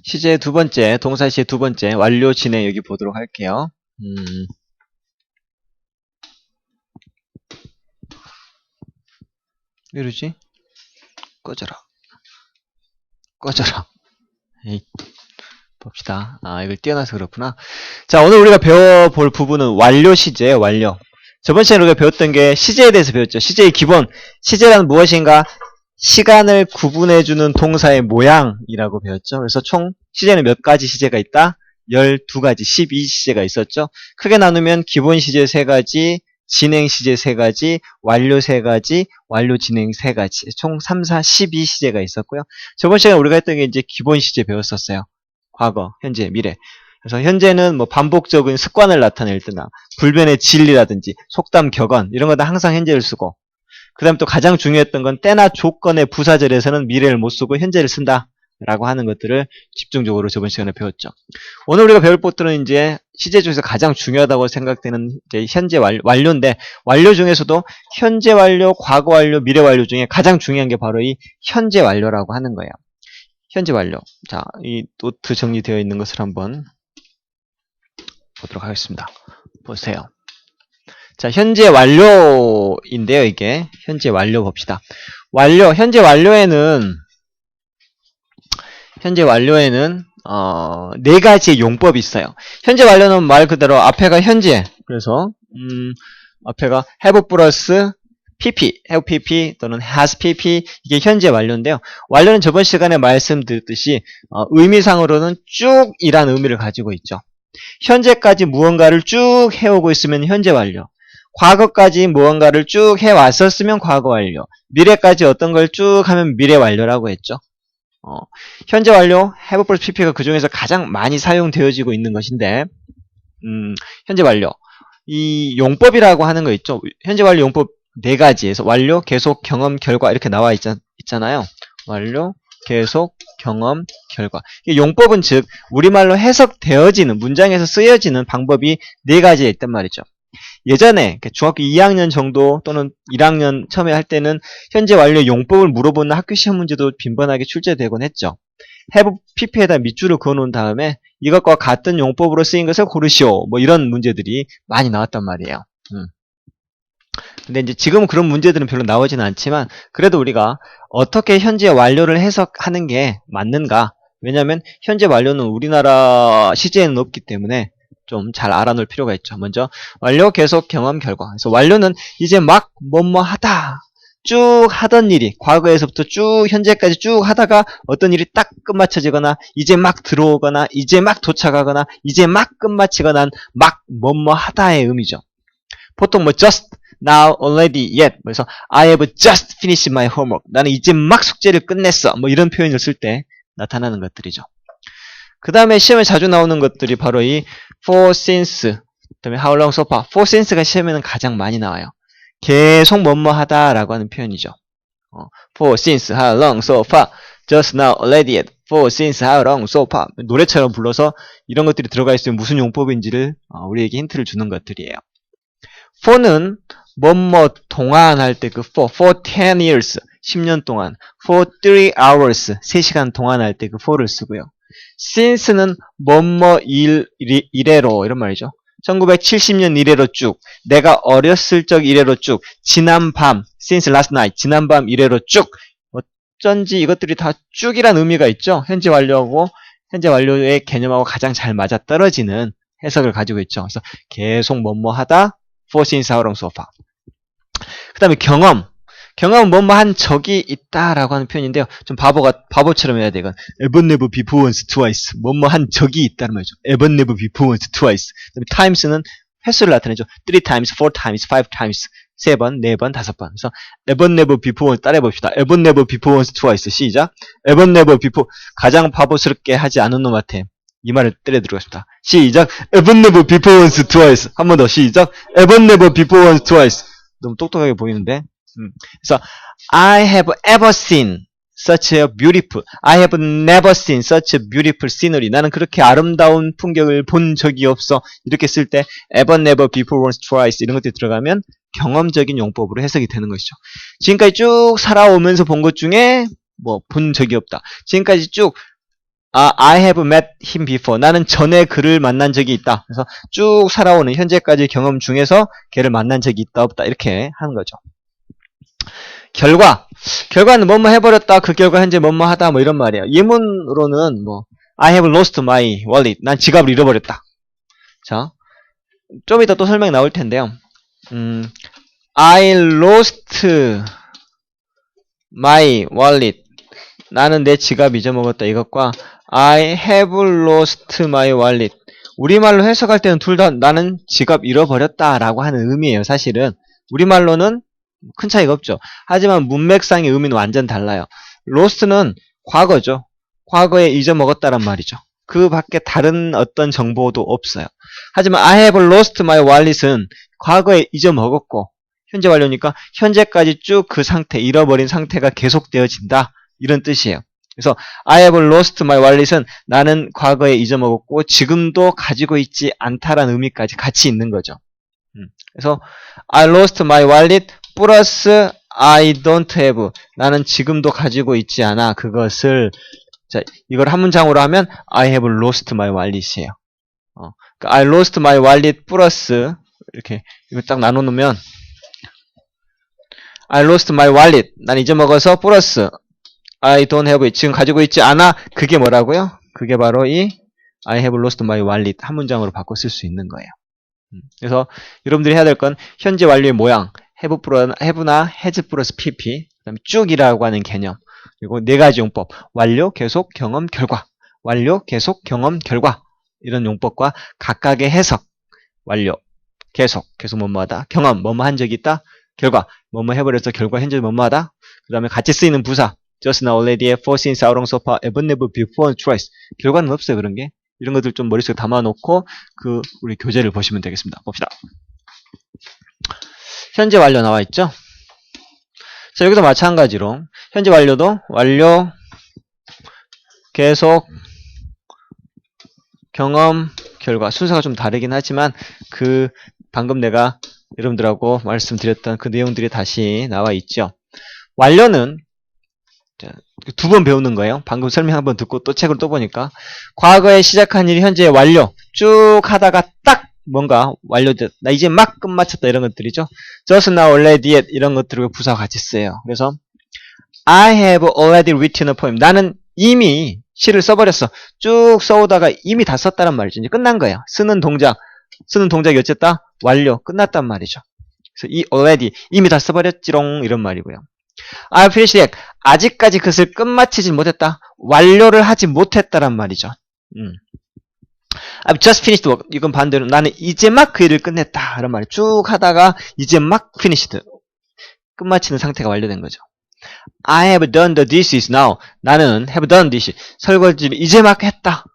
시제 두 번째, 동사 시제 두 번째, 완료 진행 여기 보도록 할게요. 왜 이러지? 꺼져라. 꺼져라. 에이, 봅시다. 아, 이걸 띄어놔서 그렇구나. 자, 오늘 우리가 배워볼 부분은 완료 시제예요, 완료. 저번 시간에 우리가 배웠던 게 시제에 대해서 배웠죠. 시제의 기본. 시제란 무엇인가? 시간을 구분해주는 동사의 모양이라고 배웠죠. 그래서 총 시제는 몇 가지 시제가 있다? 12가지, 12시제가 있었죠. 크게 나누면 기본 시제 3가지, 진행 시제 3가지, 완료 3가지, 완료 진행 3가지. 총 3, 4, 12시제가 있었고요. 저번 시간에 우리가 했던 게 이제 기본 시제 배웠었어요. 과거, 현재, 미래. 그래서 현재는 뭐 반복적인 습관을 나타낼 때나 불변의 진리라든지 속담, 격언 이런 거 다 항상 현재를 쓰고, 그 다음 또 가장 중요했던 건 때나 조건의 부사절에서는 미래를 못 쓰고 현재를 쓴다 라고 하는 것들을 집중적으로 저번 시간에 배웠죠. 오늘 우리가 배울 것들은 이제 시제 중에서 가장 중요하다고 생각되는 이제 현재 완료인데, 완료 중에서도 현재 완료, 과거 완료, 미래 완료 중에 가장 중요한 게 바로 이 현재 완료라고 하는 거예요. 현재 완료. 자, 이 노트 정리되어 있는 것을 한번 보도록 하겠습니다. 보세요. 자, 현재 완료인데요, 이게. 현재 완료 봅시다. 완료, 현재 완료에는 4가지의 용법이 있어요. 현재 완료는 말 그대로 앞에가 현재. 그래서, 앞에가 have 플러스 pp, have pp 또는 has pp, 이게 현재 완료인데요. 완료는 저번 시간에 말씀드렸듯이, 의미상으로는 쭉이란 의미를 가지고 있죠. 현재까지 무언가를 쭉 해오고 있으면 현재 완료. 과거까지 무언가를 쭉 해왔었으면 과거 완료. 미래까지 어떤 걸 쭉 하면 미래 완료라고 했죠. 현재 완료, have plus pp가 그 중에서 가장 많이 사용되어지고 있는 것인데, 현재 완료. 이 용법이라고 하는 거 있죠. 현재 완료 용법 4가지에서 완료, 계속, 경험, 결과 이렇게 나와 있잖아요. 완료, 계속, 경험, 결과. 용법은 즉 우리말로 해석되어지는, 문장에서 쓰여지는 방법이 4가지에 있단 말이죠. 예전에 중학교 2학년 정도 또는 1학년 처음에 할 때는 현재 완료 용법을 물어보는 학교 시험 문제도 빈번하게 출제되곤 했죠. have pp에다 밑줄을 그어놓은 다음에 이것과 같은 용법으로 쓰인 것을 고르시오. 뭐 이런 문제들이 많이 나왔단 말이에요. 근데 이제 지금 그런 문제들은 별로 나오지는 않지만, 그래도 우리가 어떻게 현재 완료를 해석하는 게 맞는가? 왜냐하면 현재 완료는 우리나라 시제에는 없기 때문에 좀 잘 알아놓을 필요가 있죠. 먼저 완료, 계속, 경험, 결과. 그래서 완료는 이제 막 뭐뭐 하다, 쭉 하던 일이 과거에서부터 쭉 현재까지 쭉 하다가 어떤 일이 딱 끝마쳐지거나 이제 막 들어오거나 이제 막 도착하거나 이제 막 끝마치거나 막 뭐뭐 하다의 의미죠. 보통 뭐 just, now, already, yet. 그래서 I have just finished my homework. 나는 이제 막 숙제를 끝냈어. 뭐 이런 표현을 쓸 때 나타나는 것들이죠. 그 다음에 시험에 자주 나오는 것들이 바로 이 for, since, 그 다음에 how long, so far. for, since가 시험에는 가장 많이 나와요. 계속 뭐뭐 하다라고 하는 표현이죠. for, since, how long, so far. just now, already, yet. for, since, how long, so far. 노래처럼 불러서 이런 것들이 들어가 있으면 무슨 용법인지를 우리에게 힌트를 주는 것들이에요. for는 뭐뭐 동안 할 때 그 for 10 years, 10년 동안. for 3 hours, 3시간 동안 할 때 그 for를 쓰고요. since는 뭐뭐 이래로, 이런 말이죠. 1970년 이래로 쭉, 내가 어렸을 적 이래로 쭉, 지난 밤, since last night, 지난 밤 이래로 쭉. 어쩐지 이것들이 다 쭉이란 의미가 있죠. 현재 완료하고 현재 완료의 개념하고 가장 잘 맞아떨어지는 해석을 가지고 있죠. 그래서 계속 뭐뭐 하다, for, since, how long, so far. 그 다음에 경험. 경험은 뭐뭐 한 적이 있다라고 하는 표현인데요. 좀 바보처럼 해야 돼, 이건. ever, never, before, once, twice. 뭐뭐 한 적이 있다는 말이죠. ever, never, before, once, twice. 그 다음에 times는 횟수를 나타내죠. 3 times, 4 times, 5 times. 3번, 4번, 5번. 그래서 ever, never, before, once 따라해봅시다. ever, never, before, once, twice. 시작. ever, never, before. 가장 바보스럽게 하지 않은 놈한테 이 말을 때려드리겠습니다. 시작. ever, never, before, once, twice. 한 번 더. 시작. ever, never, before, once, twice. 너무 똑똑하게 보이는데. 그래서 I have ever seen such a beautiful, I have never seen such a beautiful scenery. 나는 그렇게 아름다운 풍경을 본 적이 없어. 이렇게 쓸 때 ever, never, before, once, twice 이런 것들이 들어가면 경험적인 용법으로 해석이 되는 것이죠. 지금까지 쭉 살아오면서 본 것 중에 뭐 본 적이 없다. 지금까지 쭉 I have met him before. 나는 전에 그를 만난 적이 있다. 그래서 쭉 살아오는 현재까지 경험 중에서 걔를 만난 적이 있다 없다 이렇게 하는 거죠. 결과는 뭐뭐 해버렸다. 그 결과 현재 뭐뭐 하다 뭐 이런 말이에요. 예문으로는 뭐 I have lost my wallet. 난 지갑을 잃어버렸다. 자, 좀 이따 또 설명이 나올 텐데요. I lost my wallet. 나는 내 지갑 잊어먹었다. 이것과 I have lost my wallet. 우리말로 해석할 때는 둘 다 나는 지갑 잃어버렸다 라고 하는 의미예요. 사실은 우리말로는 큰 차이가 없죠. 하지만 문맥상의 의미는 완전 달라요. lost는 과거죠. 과거에 잊어먹었다란 말이죠. 그 밖에 다른 어떤 정보도 없어요. 하지만 I have lost my wallet은 과거에 잊어먹었고 현재 완료니까 현재까지 쭉 그 상태, 잃어버린 상태가 계속되어진다. 이런 뜻이에요. 그래서 I have lost my wallet은 나는 과거에 잊어먹었고 지금도 가지고 있지 않다라는 의미까지 같이 있는 거죠. 그래서 I lost my wallet 플러스 I don't have. 나는 지금도 가지고 있지 않아. 그것을 자, 이걸 한 문장으로 하면 I have lost my wallet이에요. 그러니까 I lost my wallet 플러스 이렇게 이거 딱 나눠 놓으면 I lost my wallet. 난 잊어먹어서 플러스 I don't have it. 지금 가지고 있지 않아. 그게 뭐라고요? 그게 바로 이 I have lost my wallet 한 문장으로 바꿔 쓸 수 있는 거예요. 그래서 여러분들이 해야 될 건 현재 완료의 모양 have나 has 플러스 pp 그다음에 쭉이라고 하는 개념 그리고 네 가지 용법 완료, 계속, 경험, 결과 완료, 계속, 경험, 결과 이런 용법과 각각의 해석 완료, 계속 뭐뭐하다 경험, 뭐뭐 한 적이 있다 결과, 뭐뭐 해버려서 결과, 현재 뭐뭐하다 그 다음에 같이 쓰이는 부사 just now, already, for, since, how long, so far, ever, never, before, twice 결과는 없어요 그런 게 이런 것들 좀 머릿속에 담아놓고 그 우리 교재를 보시면 되겠습니다. 봅시다. 현재 완료 나와 있죠? 자, 여기도 마찬가지로 현재 완료도 완료, 계속, 경험, 결과 순서가 좀 다르긴 하지만 그 방금 내가 여러분들하고 말씀드렸던 그 내용들이 다시 나와 있죠. 완료는 두 번 배우는 거예요. 방금 설명 한번 듣고 또 책을 또 보니까 과거에 시작한 일이 현재 완료 쭉 하다가 딱 뭔가 완료됐 나 이제 막 끝마쳤다 이런 것들이죠. just now, already, yet 이런 것들을 부사와 같이 쓰여요. 그래서 I have already written a poem. 나는 이미 시를 써버렸어. 쭉 써오다가 이미 다 썼다는 말이죠. 이제 끝난 거예요. 쓰는 동작이 어쨌다? 완료 끝났단 말이죠. 그래서 이 already 이미 다 써버렸지롱 이런 말이고요. I finished it. 아직까지 그것을 끝마치지 못했다. 완료를 하지 못했다란 말이죠. I've just finished work. 이건 반대로 나는 이제 막 그 일을 끝냈다. 이런 말이 쭉 하다가 이제 막 finished. 끝마치는 상태가 완료된 거죠. I have done the dishes now. 나는 have done dishes. 설거지를 이제 막 했다.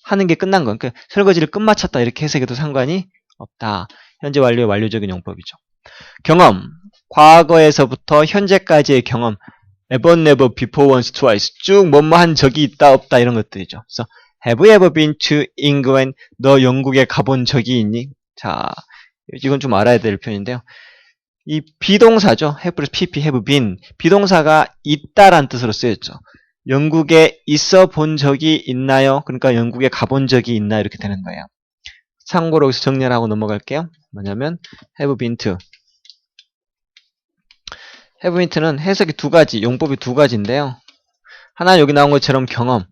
하는 게 끝난 건. 그러니까 설거지를 끝마쳤다. 이렇게 해석해도 상관이 없다. 현재 완료의 완료적인 용법이죠. 경험. 과거에서부터 현재까지의 경험. ever, never, before, once, twice. 쭉 뭐뭐 한 적이 있다, 없다 이런 것들이죠. 그래서 have you ever been to England? 너 영국에 가본 적이 있니? 자, 이건 좀 알아야 될 표현인데요. 이 비동사죠. have 플러스 pp, have been. 비동사가 있다란 뜻으로 쓰였죠. 영국에 있어 본 적이 있나요? 그러니까 영국에 가본 적이 있나 이렇게 되는 거예요. 참고로 여기서 정리를 하고 넘어갈게요. 뭐냐면 have been to. have been to는 해석이 두 가지, 용법이 두 가지인데요. 하나는 여기 나온 것처럼 경험.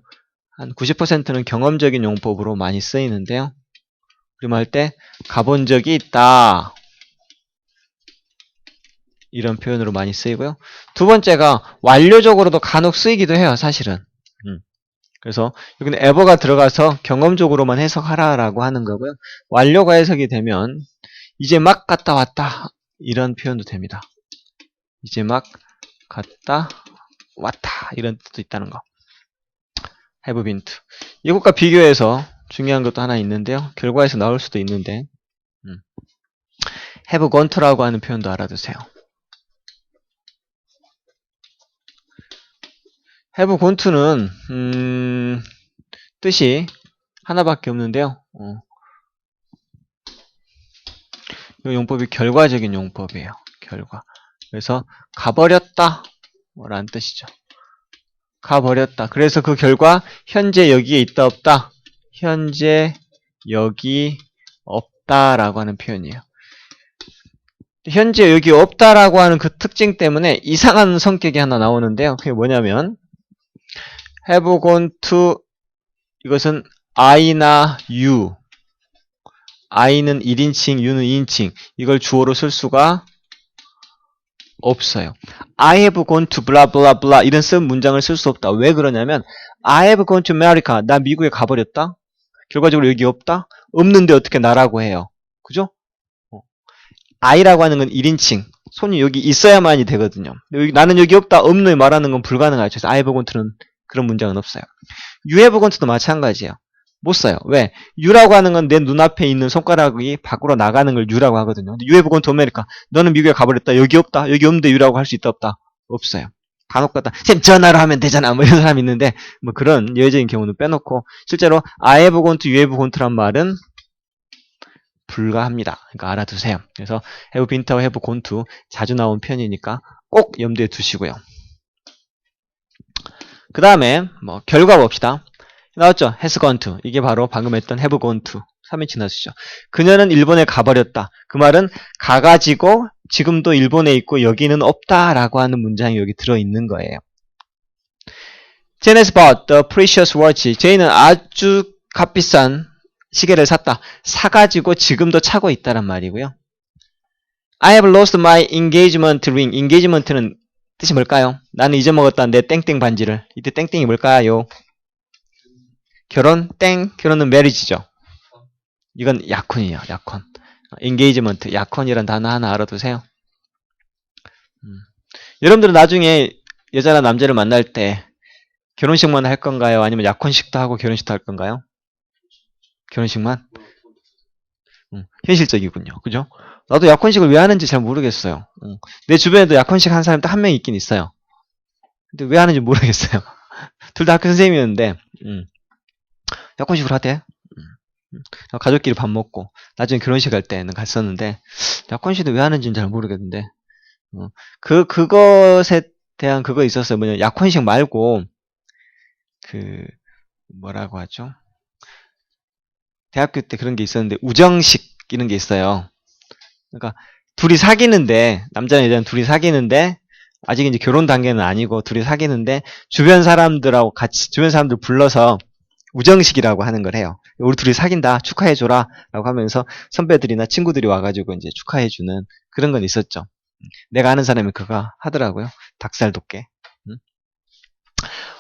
한 90%는 경험적인 용법으로 많이 쓰이는데요. 우리말 때 가본 적이 있다. 이런 표현으로 많이 쓰이고요. 두 번째가 완료적으로도 간혹 쓰이기도 해요. 사실은. 그래서 여기는 ever가 들어가서 경험적으로만 해석하라라고 하는 거고요. 완료가 해석이 되면 이제 막 갔다 왔다. 이런 표현도 됩니다. 이제 막 갔다 왔다. 이런 뜻도 있다는 거. have been to. 이것과 비교해서 중요한 것도 하나 있는데요. 결과에서 나올 수도 있는데 have gone to라고 하는 표현도 알아두세요. have gone to는 뜻이 하나밖에 없는데요. 이 용법이 결과적인 용법이에요. 결과. 그래서 가버렸다 라는 뜻이죠. 가버렸다. 그래서 그 결과 현재 여기에 있다 없다? 현재 여기 없다라고 하는 표현이에요. 현재 여기 없다라고 하는 그 특징 때문에 이상한 성격이 하나 나오는데요. 그게 뭐냐면 have gone to 이것은 I나 you I는 1인칭, U는 2인칭 이걸 주어로 쓸 수가 없어요. I have gone to blah blah blah 이런 쓴 문장을 쓸 수 없다. 왜 그러냐면 I have gone to America 나 미국에 가버렸다. 결과적으로 여기 없다. 없는데 어떻게 나라고 해요. 그죠? I라고 하는 건 1인칭 손이 여기 있어야만이 되거든요. 여기, 나는 여기 없다. 없는 말하는 건 불가능하죠. 그래서 I have gone to는 그런 문장은 없어요. You have gone to도 마찬가지예요. 못 써요. 왜? U라고 하는 건 내 눈앞에 있는 손가락이 밖으로 나가는 걸 U라고 하거든요. 근데 You have gone to America. 너는 미국에 가버렸다. 여기 없다. 여기 없는데 U라고 할 수 있다 없다? 없어요. 간혹 가다 쌤 전화로 하면 되잖아. 뭐 이런 사람이 있는데 뭐 그런 예외적인 경우는 빼놓고 실제로 I have gone to, you have gone to란 말은 불가합니다. 그러니까 알아두세요. 그래서 have been to, have gone to 자주 나온 표현이니까 꼭 염두에 두시고요. 그 다음에 뭐 결과 봅시다. 나왔죠? has gone to. 이게 바로 방금 했던 have gone to. 3인칭 나왔죠. 그녀는 일본에 가버렸다. 그 말은 가가지고 지금도 일본에 있고 여기는 없다라고 하는 문장이 여기 들어있는 거예요. Jane has bought the precious watch. 제이는 아주 값비싼 시계를 샀다. 사가지고 지금도 차고 있다란 말이고요. I have lost my engagement ring. engagement는 뜻이 뭘까요? 나는 잊어먹었다. 내 땡땡 반지를. 이때 땡땡이 뭘까요? 결혼, 땡. 결혼은 marriage죠. 이건 약혼이에요. 약혼. engagement, 약혼이란 단어 하나 알아두세요. 여러분들은 나중에 여자나 남자를 만날 때 결혼식만 할 건가요? 아니면 약혼식도 하고 결혼식도 할 건가요? 결혼식만? 현실적이군요. 그죠? 나도 약혼식을 왜 하는지 잘 모르겠어요. 내 주변에도 약혼식 한 사람이 딱 한 명 있긴 있어요. 근데 왜 하는지 모르겠어요. 둘 다 학교 선생님이었는데 약혼식을 하대. 가족끼리 밥 먹고 나중에 결혼식 할 때는 갔었는데 약혼식도 왜 하는지는 잘 모르겠는데 그것에 대한 그거 있었어요. 뭐냐 약혼식 말고 그 뭐라고 하죠? 대학교 때 그런 게 있었는데 우정식 이런 게 있어요. 그러니까 둘이 사귀는데 남자랑 여자는 둘이 사귀는데 아직 이제 결혼 단계는 아니고 둘이 사귀는데 주변 사람들하고 같이 주변 사람들 불러서 우정식이라고 하는 걸 해요. 우리 둘이 사귄다 축하해줘라 라고 하면서 선배들이나 친구들이 와가지고 이제 축하해주는 그런 건 있었죠. 내가 아는 사람이 그거 하더라고요. 닭살 돋게.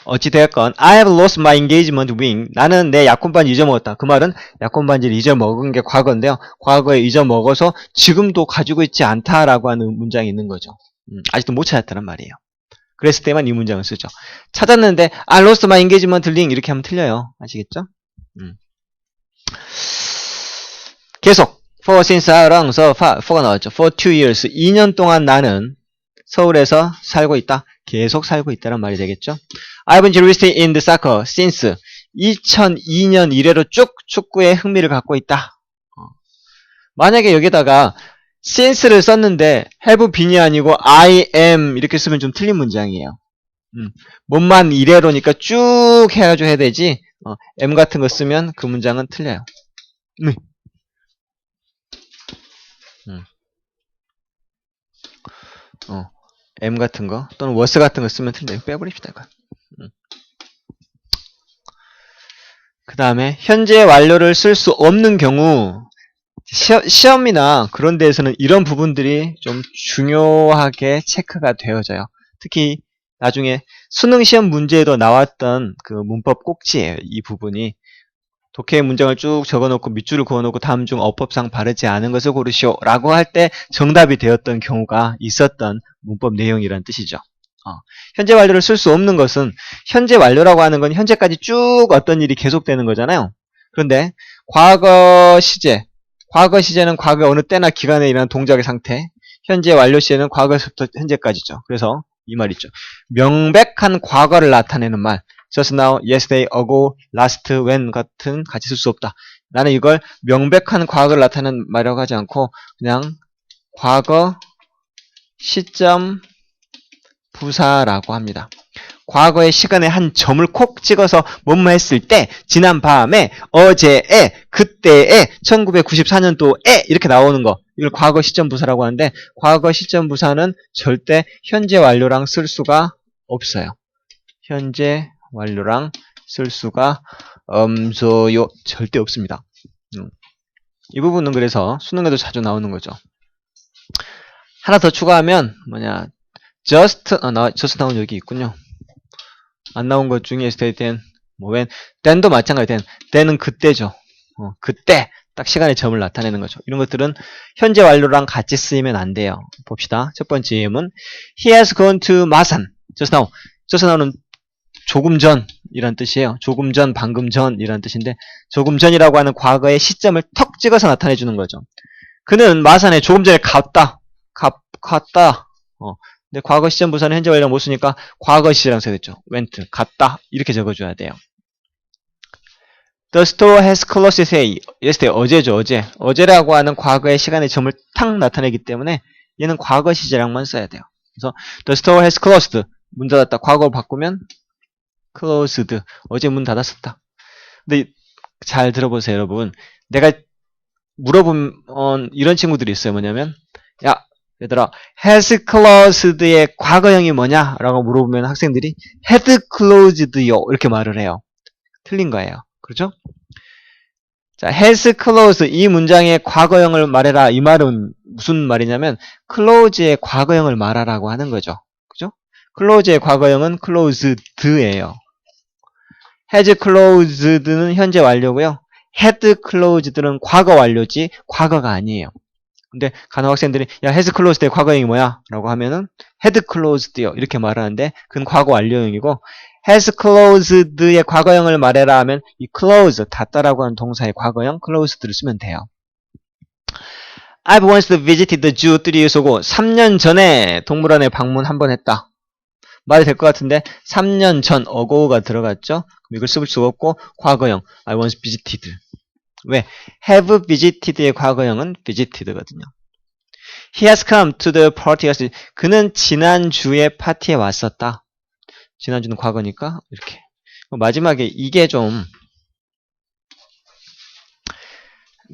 어찌되었건 I have lost my engagement ring. 나는 내 약혼반지 잊어먹었다. 그 말은 약혼반지를 잊어먹은 게 과거인데요. 과거에 잊어먹어서 지금도 가지고 있지 않다라고 하는 문장이 있는 거죠. 아직도 못 찾았다는 말이에요. 그랬을 때만 이 문장을 쓰죠. 찾았는데 I lost my engagement ring 이렇게 하면 틀려요. 아시겠죠? 계속 for since how long, so for가 나왔죠. for 2 years 2년 동안 나는 서울에서 살고 있다. 계속 살고 있다는 말이 되겠죠. I've been interested in the soccer since 2002년 이래로 쭉 축구에 흥미를 갖고 있다. 만약에 여기다가 since를 썼는데 have been이 아니고 I am 이렇게 쓰면 좀 틀린 문장이에요. 뭐만 이래로니까 쭉 해가지고 해야 되지 am 같은 거 쓰면 그 문장은 틀려요. M 같은 거 또는 was 같은 거 쓰면 틀려요. 빼버립시다 이거. 그 다음에 현재 완료를 쓸 수 없는 경우 시험이나 그런 데에서는 이런 부분들이 좀 중요하게 체크가 되어져요. 특히 나중에 수능 시험 문제에도 나왔던 그 문법 꼭지예요. 이 부분이 독해 문장을 쭉 적어놓고 밑줄을 그어놓고 다음 중 어법상 바르지 않은 것을 고르시오 라고 할 때 정답이 되었던 경우가 있었던 문법 내용이란 뜻이죠. 현재 완료를 쓸 수 없는 것은 현재 완료라고 하는 건 현재까지 쭉 어떤 일이 계속되는 거잖아요. 그런데 과거 시제는 과거 어느 때나 기간에 일어난 동작의 상태, 현재 완료 시제는 과거에서부터 현재까지죠. 그래서 이 말 있죠. 명백한 과거를 나타내는 말 just now, yesterday, ago, last, when 같은 같이 쓸 수 없다. 나는 이걸 명백한 과거를 나타내는 말이라고 하지 않고 그냥 과거 시점 부사라고 합니다. 과거의 시간에 한 점을 콕 찍어서 뭐뭐 했을 때, 지난 밤에, 어제에, 그때에, 1994년도에 이렇게 나오는 거. 이걸 과거 시점 부사라고 하는데, 과거 시점 부사는 절대 현재 완료랑 쓸 수가 없어요. 현재 완료랑 쓸 수가 없어요. 절대 없습니다. 이 부분은 그래서 수능에도 자주 나오는 거죠. 하나 더 추가하면 just 나온 여기 있군요. 안 나온 것 중에 then, when, then도 마찬가지. then은 그때죠. 그때 딱 시간의 점을 나타내는 거죠. 이런 것들은 현재 완료랑 같이 쓰이면 안 돼요. 봅시다. 첫 번째 예문, he has gone to 마산. just now는 조금 전이란 뜻이에요. 조금 전, 방금 전이란 뜻인데, 조금 전이라고 하는 과거의 시점을 턱 찍어서 나타내 주는 거죠. 그는 마산에 조금 전에 갔다. 근데 과거 시점 부사는 현재 완료랑 못 쓰니까 과거 시제랑 써야 됐죠. went, 갔다. 이렇게 적어줘야 돼요. The store has closed yesterday. 어제죠, 어제. 어제라고 하는 과거의 시간의 점을 탁 나타내기 때문에 얘는 과거 시제랑만 써야 돼요. 그래서 the store has closed. 문 닫았다. 과거로 바꾸면 closed. 어제 문 닫았었다. 근데 잘 들어보세요, 여러분. 내가 물어보면 이런 친구들이 있어요. 뭐냐면, 야, 얘들아, has closed의 과거형이 뭐냐? 라고 물어보면 학생들이 had closed요. 이렇게 말을 해요. 틀린 거예요. 그렇죠? 자, has closed 이 문장의 과거형을 말해라. 이 말은 무슨 말이냐면 close의 과거형을 말하라고 하는 거죠. 그죠? close의 과거형은 closed예요. has closed는 현재 완료고요. had closed는 과거 완료지 과거가 아니에요. 근데 간혹 학생들이 야 has closed의 과거형이 뭐야? 라고 하면은 had closed요. 이렇게 말하는데 그건 과거 완료형이고 has closed의 과거형을 말해라 하면 이 close, 닫다라고 하는 동사의 과거형 closed를 쓰면 돼요. I've once visited the zoo 3 years ago. 3년 전에 동물원에 방문 한번 했다. 말이 될 것 같은데 3년 전 ago가 들어갔죠? 그럼 이걸 쓸 수가 없고 과거형 I once visited. 왜? have visited의 과거형은 visited거든요. He has come to the party. 그는 지난주에 파티에 왔었다. 지난주는 과거니까 이렇게. 마지막에 이게 좀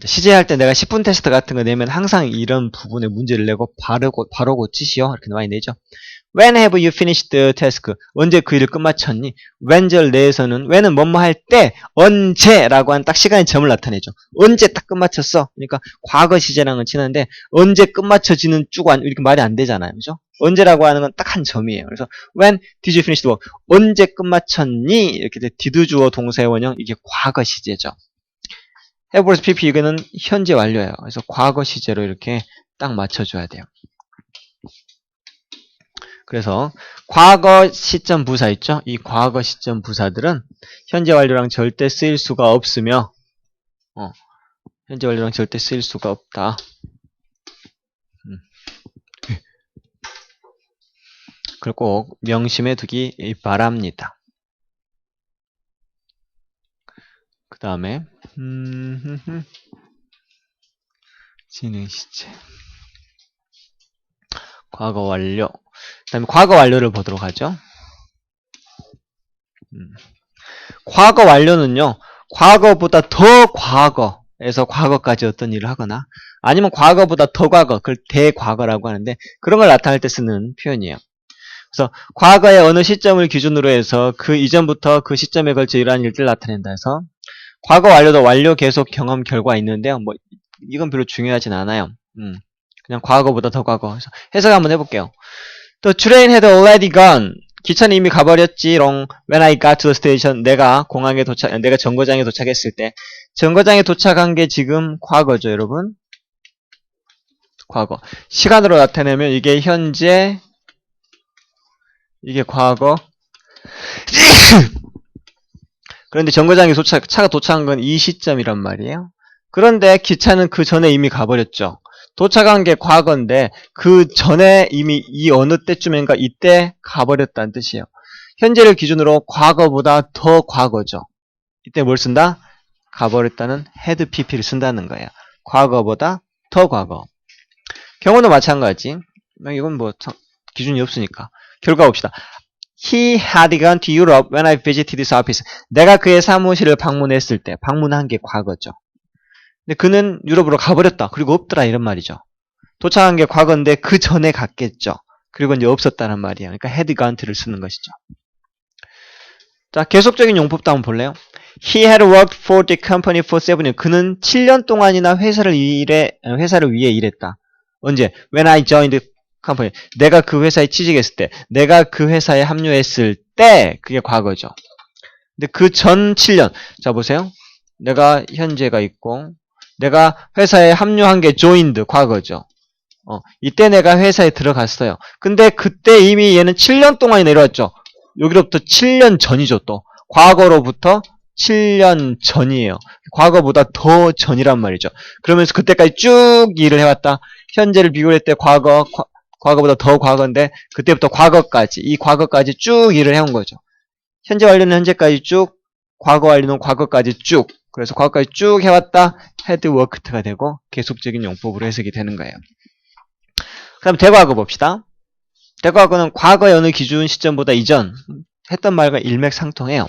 시제할 때 내가 10분 테스트 같은 거 내면 항상 이런 부분에 문제를 내고 바로 고치시오. 이렇게 많이 내죠. When have you finished the task? 언제 그 일을 끝마쳤니? when절 내에서는 when은 뭐뭐 할 때 언제라고 하는 딱 시간의 점을 나타내죠. 언제 딱 끝마쳤어? 그러니까 과거 시제랑은 친한데 언제 끝마쳐지는 쭉 이렇게 말이 안 되잖아요. 그죠? 언제라고 하는 건 딱 한 점이에요. 그래서 when did you finish the work? 언제 끝마쳤니? 이렇게 돼. did 주어 동사의 원형 이게 과거 시제죠. have vs pp 이거는 현재 완료예요. 그래서 과거 시제로 이렇게 딱 맞춰줘야 돼요. 그래서 과거 시점 부사 있죠? 이 과거 시점 부사들은 현재 완료랑 절대 쓰일 수가 없으며 현재 완료랑 절대 쓰일 수가 없다. 그걸 꼭 명심해 두기 바랍니다. 그 다음에 진행 시제 과거 완료. 그 다음에 과거 완료를 보도록 하죠. 과거 완료는요. 과거보다 더 과거에서 과거까지 어떤 일을 하거나 아니면 과거보다 더 과거, 그걸 대과거라고 하는데 그런 걸 나타낼 때 쓰는 표현이에요. 그래서 과거의 어느 시점을 기준으로 해서 그 이전부터 그 시점에 걸쳐 이러한 일들을 나타낸다 해서 과거 완료도 완료 계속 경험 결과 있는데요. 뭐 이건 별로 중요하진 않아요. 그냥 과거보다 더 과거. 그래서 해석 한번 해볼게요. The train had already gone. 기차는 이미 가버렸지롱. When I got to the station. 내가 정거장에 도착했을 때. 정거장에 도착한 게 지금 과거죠, 여러분. 과거. 시간으로 나타내면 이게 현재, 이게 과거. 그런데 정거장에 차가 도착한 건 이 시점이란 말이에요. 그런데 기차는 그 전에 이미 가버렸죠. 도착한 게 과거인데 그 전에 이미 이 어느 때쯤인가 이때 가버렸다는 뜻이에요. 현재를 기준으로 과거보다 더 과거죠. 이때 뭘 쓴다? 가버렸다는 had pp를 쓴다는 거예요. 과거보다 더 과거. 경우도 마찬가지. 이건 뭐 기준이 없으니까. 결과 봅시다. He had gone to Europe when I visited his office. 내가 그의 사무실을 방문했을 때, 방문한 게 과거죠. 근데 그는 유럽으로 가버렸다. 그리고 없더라 이런 말이죠. 도착한 게 과거인데 그 전에 갔겠죠. 그리고 이제 없었다는 말이야. 그러니까 had gone to를 쓰는 것이죠. 자, 계속적인 용법도 한번 볼래요? He had worked for the company for 7 years. 그는 7년 동안이나 회사를 위해 일했다. 언제? When I joined the company. 내가 그 회사에 취직했을 때, 내가 그 회사에 합류했을 때, 그게 과거죠. 근데 그 전 7년. 자, 보세요. 내가 현재가 있고, 내가 회사에 합류한 게 joined, 과거죠. 이때 내가 회사에 들어갔어요. 근데 그때 이미 얘는 7년 동안이 내려왔죠. 여기로부터 7년 전이죠, 또. 과거로부터 7년 전이에요. 과거보다 더 전이란 말이죠. 그러면서 그때까지 쭉 일을 해왔다. 현재를 비교할 때 과거보다 더 과거인데, 그때부터 과거까지, 이 과거까지 쭉 일을 해온 거죠. 현재 완료는 현재까지 쭉, 과거 완료는 과거까지 쭉. 그래서 과거까지 쭉 해왔다. had worked가 되고, 계속적인 용법으로 해석이 되는 거예요. 그럼 대과거 봅시다. 대과거는 과거의 어느 기준 시점보다 이전 했던 말과 일맥상통해요.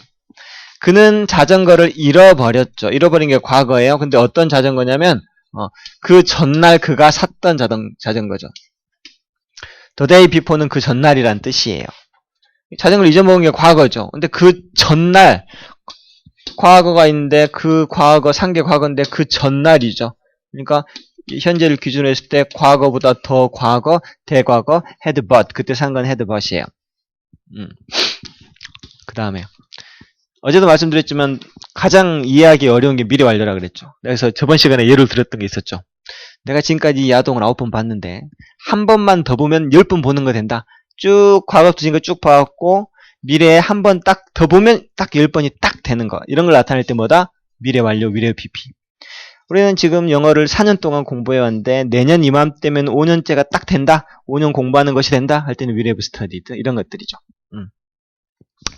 그는 자전거를 잃어버렸죠. 잃어버린 게 과거예요. 근데 어떤 자전거냐면 그 전날 그가 샀던 자전거죠. The day before는 그 전날이란 뜻이에요. 자전거를 잊어먹은 게 과거죠. 근데 그 전날 과거가 있는데 그 과거 산 게 과거인데 그 전날이죠. 그러니까 현재를 기준으로 했을 때 과거보다 더 과거, 대과거, had bought. 그때 산 건 had bought이에요. 그 다음에 어제도 말씀드렸지만 가장 이해하기 어려운 게 미래 완료라 그랬죠. 그래서 저번 시간에 예를 들었던 게 있었죠. 내가 지금까지 이 야동을 9번 봤는데 한 번만 더 보면 10번 보는 거 된다. 쭉 과거부터 지금까지 쭉 봐왔고 미래에 한 번 딱 더 보면 딱 10번이 딱 되는 거. 이런 걸 나타낼 때 뭐다? 미래 완료, 미래 PP. 우리는 지금 영어를 4년 동안 공부해왔는데 내년 이맘때면 5년째가 딱 된다. 5년 공부하는 것이 된다. 할 때는 미래 스터디드 이런 것들이죠.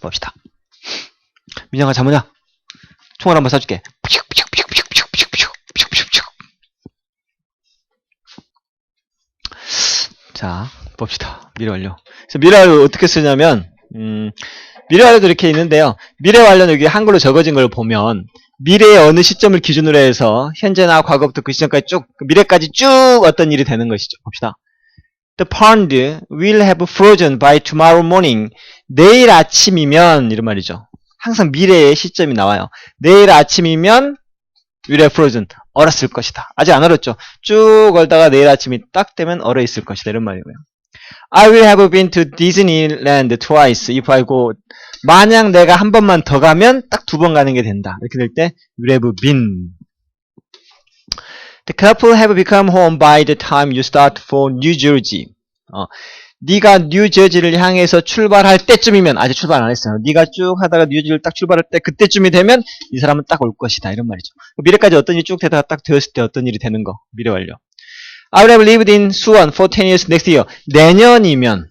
봅시다. 민영아 자모냐? 총알 한번 쏴줄게. 자, 봅시다. 미래 완료. 그래서 미래 완료 어떻게 쓰냐면 미래 완료도 이렇게 있는데요. 미래 완료는 여기 한글로 적어진 걸 보면 미래의 어느 시점을 기준으로 해서 현재나 과거부터 그 시점까지 쭉 미래까지 쭉 어떤 일이 되는 것이죠. 봅시다. The pond will have frozen by tomorrow morning. 내일 아침이면 이런 말이죠. 항상 미래의 시점이 나와요. 내일 아침이면 will have frozen. 얼었을 것이다. 아직 안 얼었죠. 쭉 얼다가 내일 아침이 딱 되면 얼어 있을 것이다. 이런 말이고요. I will have been to Disneyland twice if I go. 만약 내가 한 번만 더 가면 딱 2번 가는 게 된다. 이렇게 될 때 will have been. The couple have become home by the time you start for New Jersey. 네가 뉴저지를 향해서 출발할 때쯤이면 아직 출발 안 했어요. 네가 쭉 하다가 뉴저지를 딱 출발할 때 그때쯤이 되면 이 사람은 딱 올 것이다. 이런 말이죠. 미래까지 어떤 일이 쭉 되다가 딱 되었을 때 어떤 일이 되는 거. 미래 완료. I will have lived in 수원 for 10 years next year. 내년이면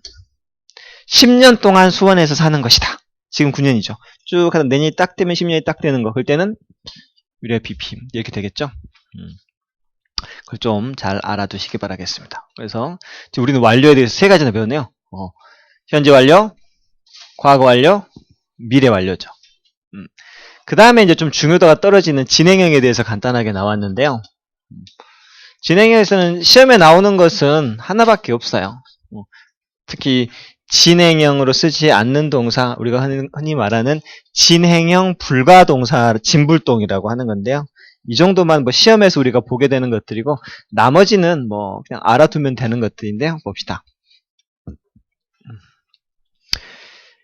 10년 동안 수원에서 사는 것이다. 지금 9년이죠. 쭉 하다 내년이 딱 되면 10년이 딱 되는 거. 그럴 때는 미래 PP 이렇게 되겠죠. 그걸 좀 잘 알아두시기 바라겠습니다. 그래서 지금 우리는 완료에 대해서 3가지나 배웠네요. 현재 완료, 과거 완료, 미래 완료죠. 그 다음에 이제 좀 중요도가 떨어지는 진행형에 대해서 간단하게 나왔는데요. 진행형에서는 시험에 나오는 것은 하나밖에 없어요. 특히 진행형으로 쓰지 않는 동사, 우리가 흔히 말하는 진행형 불가동사, 진불동이라고 하는 건데요. 이 정도만 뭐 시험에서 우리가 보게 되는 것들이고 나머지는 뭐 그냥 알아두면 되는 것들인데요. 봅시다.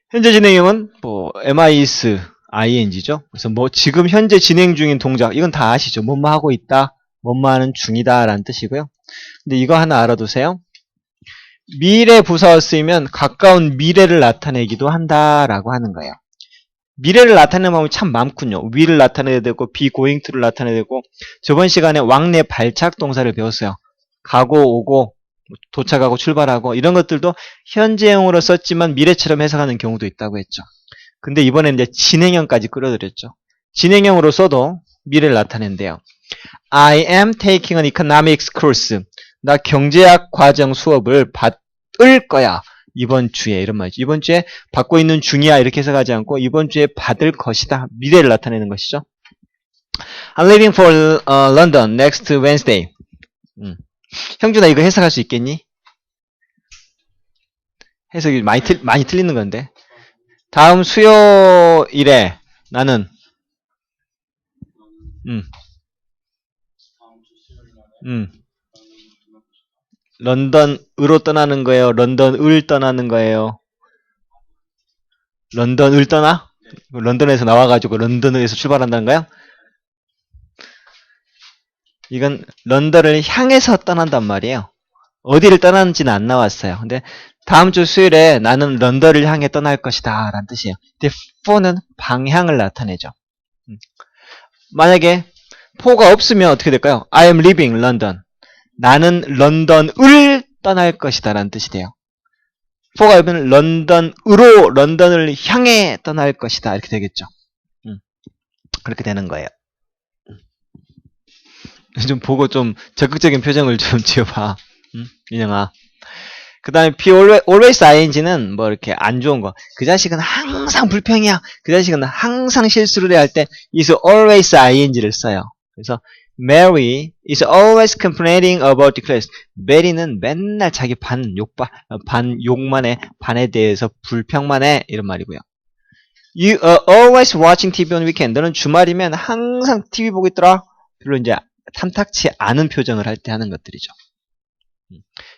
현재 진행형은 뭐 MIS, ING죠. 그래서 뭐 지금 현재 진행 중인 동작 이건 다 아시죠. 뭐뭐 하고 있다, 뭐뭐 하는 중이다 라는 뜻이고요. 근데 이거 하나 알아두세요. 미래 부사어 쓰이면 가까운 미래를 나타내기도 한다라고 하는 거예요. 미래를 나타내는 방법이 참 많군요. will을 나타내야 되고 be going to를 나타내야 되고 저번 시간에 왕래 발착 동사를 배웠어요. 가고 오고 도착하고 출발하고 이런 것들도 현재형으로 썼지만 미래처럼 해석하는 경우도 있다고 했죠. 근데 이번에는 이제 진행형까지 끌어들였죠. 진행형으로 써도 미래를 나타낸대요. I am taking an economics course. 나 경제학 과정 수업을 받을 거야. 이번 주에 이런 말이죠. 이번 주에 받고 있는 중이야 이렇게 해석하지 않고 이번 주에 받을 것이다. 미래를 나타내는 것이죠. I'm leaving for London next Wednesday. 형준아 이거 해석할 수 있겠니? 해석이 많이 틀리는 건데. 다음 수요일에 나는 런던으로 떠나는 거예요. 런던을 떠나는 거예요. 런던을 떠나? 런던에서 나와가지고 런던에서 출발한다는 거야? 이건 런던을 향해서 떠난단 말이에요. 어디를 떠나는지는 안 나왔어요. 근데 다음 주 수요일에 나는 런던을 향해 떠날 것이다 라는 뜻이에요. 근데 for는 방향을 나타내죠. 만약에 for가 없으면 어떻게 될까요? I am leaving London. 나는 런던을 떠날 것이다 라는 뜻이 돼요. for가 없으면 런던으로 런던을 향해 떠날 것이다 이렇게 되겠죠. 그렇게 되는 거예요. 좀 보고 좀 적극적인 표정을 좀 지어봐. 인영아. 그 다음에 be always ing는 뭐 이렇게 안 좋은 거. 그 자식은 항상 불평이야. 그 자식은 항상 실수를 해야 할 때 is always ing를 써요. 그래서 Mary is always complaining about the class. 메리는 맨날 자기 반 욕만 해. 반에 대해서 불평만 해. 이런 말이고요. You are always watching TV on weekend. 너는 주말이면 항상 TV 보고 있더라. 별로 이제 탐탁치 않은 표정을 할 때 하는 것들이죠.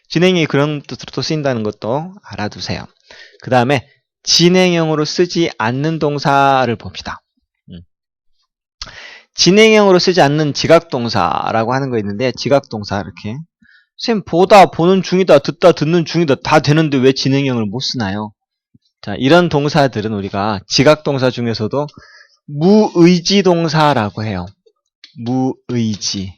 진행이 그런 뜻으로 쓰인다는 것도 알아두세요. 그 다음에 진행형으로 쓰지 않는 동사를 봅시다. 진행형으로 쓰지 않는 지각동사라고 하는 거 있는데 지각동사 이렇게 쌤 보다 보는 중이다 듣다 듣는 중이다 다 되는데 왜 진행형을 못 쓰나요? 자 이런 동사들은 우리가 지각동사 중에서도 무의지동사라고 해요. 무의지.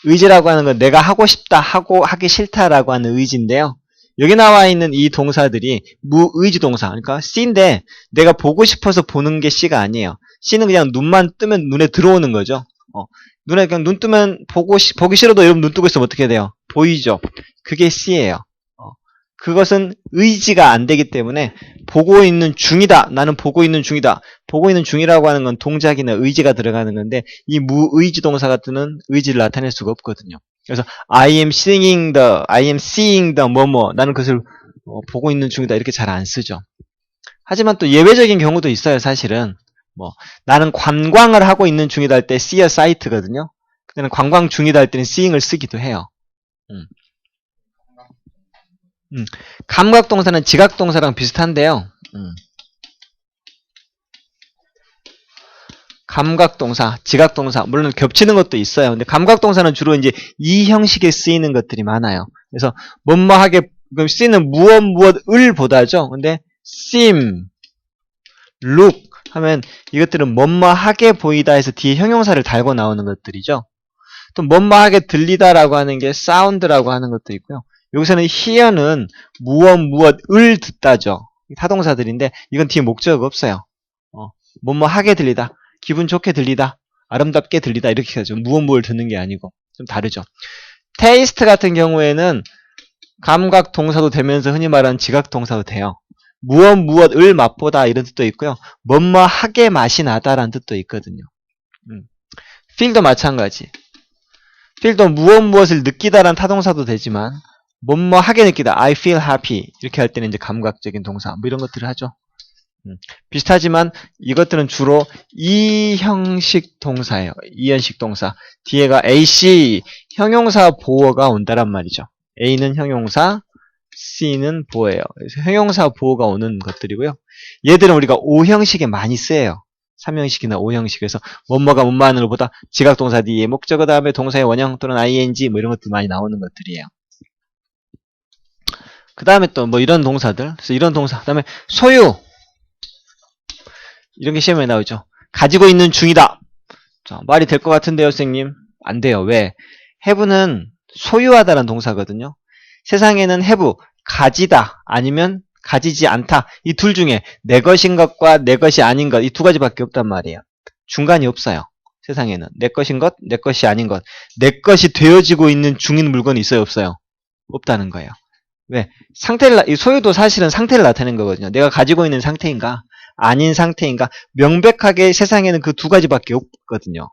의지라고 하는 건 내가 하고 싶다, 하기 싫다라고 하는 의지인데요. 여기 나와 있는 이 동사들이 무의지 동사, 그러니까 C인데 내가 보고 싶어서 보는 게 C가 아니에요. C는 그냥 눈만 뜨면 눈에 들어오는 거죠. 눈에 그냥 눈 뜨면 보기 싫어도 여러분 눈 뜨고 있으면 어떻게 돼요? 보이죠? 그게 C예요. 그것은 의지가 안 되기 때문에 보고 있는 중이다. 나는 보고 있는 중이다. 보고 있는 중이라고 하는 건 동작이나 의지가 들어가는 건데 이 무의지 동사 같은 의지를 나타낼 수가 없거든요. 그래서 I am seeing the 뭐뭐 나는 그것을 보고 있는 중이다 이렇게 잘 안 쓰죠. 하지만 또 예외적인 경우도 있어요. 사실은 나는 관광을 하고 있는 중이다 할 때 see a sight거든요. 그때는 관광 중이다 할 때는 seeing을 쓰기도 해요. 감각동사는 지각동사랑 비슷한데요. 감각동사, 지각동사, 물론 겹치는 것도 있어요. 근데 감각동사는 주로 이제 이 형식에 쓰이는 것들이 많아요. 그래서 뭐뭐하게 쓰이는 무엇을 보다죠. 근데 seem, look 하면 이것들은 뭐뭐하게 보이다 해서 뒤에 형용사를 달고 나오는 것들이죠. 또 뭐뭐하게 들리다라고 하는 게 sound라고 하는 것도 있고요. 여기서는 hear는 무엇을 듣다죠. 타동사들인데 이건 뒤에 목적 없어요. 뭐뭐하게 들리다, 기분 좋게 들리다, 아름답게 들리다 이렇게 하죠. 무엇을 듣는 게 아니고 좀 다르죠. taste 같은 경우에는 감각 동사도 되면서 흔히 말하는 지각 동사도 돼요. 무엇을 맛보다 이런 뜻도 있고요. 뭐뭐하게 맛이 나다라는 뜻도 있거든요. feel도 마찬가지. feel도 무엇을 느끼다라는 타동사도 되지만 뭐뭐하게 느끼다, I feel happy 이렇게 할 때는 이제 감각적인 동사 뭐 이런 것들을 하죠. 비슷하지만 이것들은 주로 이 형식 동사예요. 이 형식 동사 뒤에가 AC 형용사 보어가 온다란 말이죠. A는 형용사, C는 보어예요. 그래서 형용사 보어가 오는 것들이고요. 얘들은 우리가 5형식에 많이 쓰여요. 3형식이나 5형식에서 뭐뭐가 뭐뭐하는 것보다 지각동사 뒤에 목적어 다음에 동사의 원형 또는 ing 뭐 이런 것들 많이 나오는 것들이에요. 그 다음에 또 뭐 이런 동사들, 그래서 이런 동사, 그 다음에 소유 이런 게 시험에 나오죠. 가지고 있는 중이다. 자, 말이 될 것 같은데요, 선생님? 안 돼요. 왜? have는 소유하다라는 동사거든요. 세상에는 have, 가지다 아니면 가지지 않다. 이 둘 중에 내 것인 것과 내 것이 아닌 것 이 두 가지밖에 없단 말이에요. 중간이 없어요. 세상에는 내 것인 것, 내 것이 아닌 것, 내 것이 되어지고 있는 중인 물건이 있어요, 없어요? 없다는 거예요. 왜? 이 소유도 사실은 상태를 나타내는 거거든요. 내가 가지고 있는 상태인가, 아닌 상태인가, 명백하게 세상에는 그 두 가지밖에 없거든요.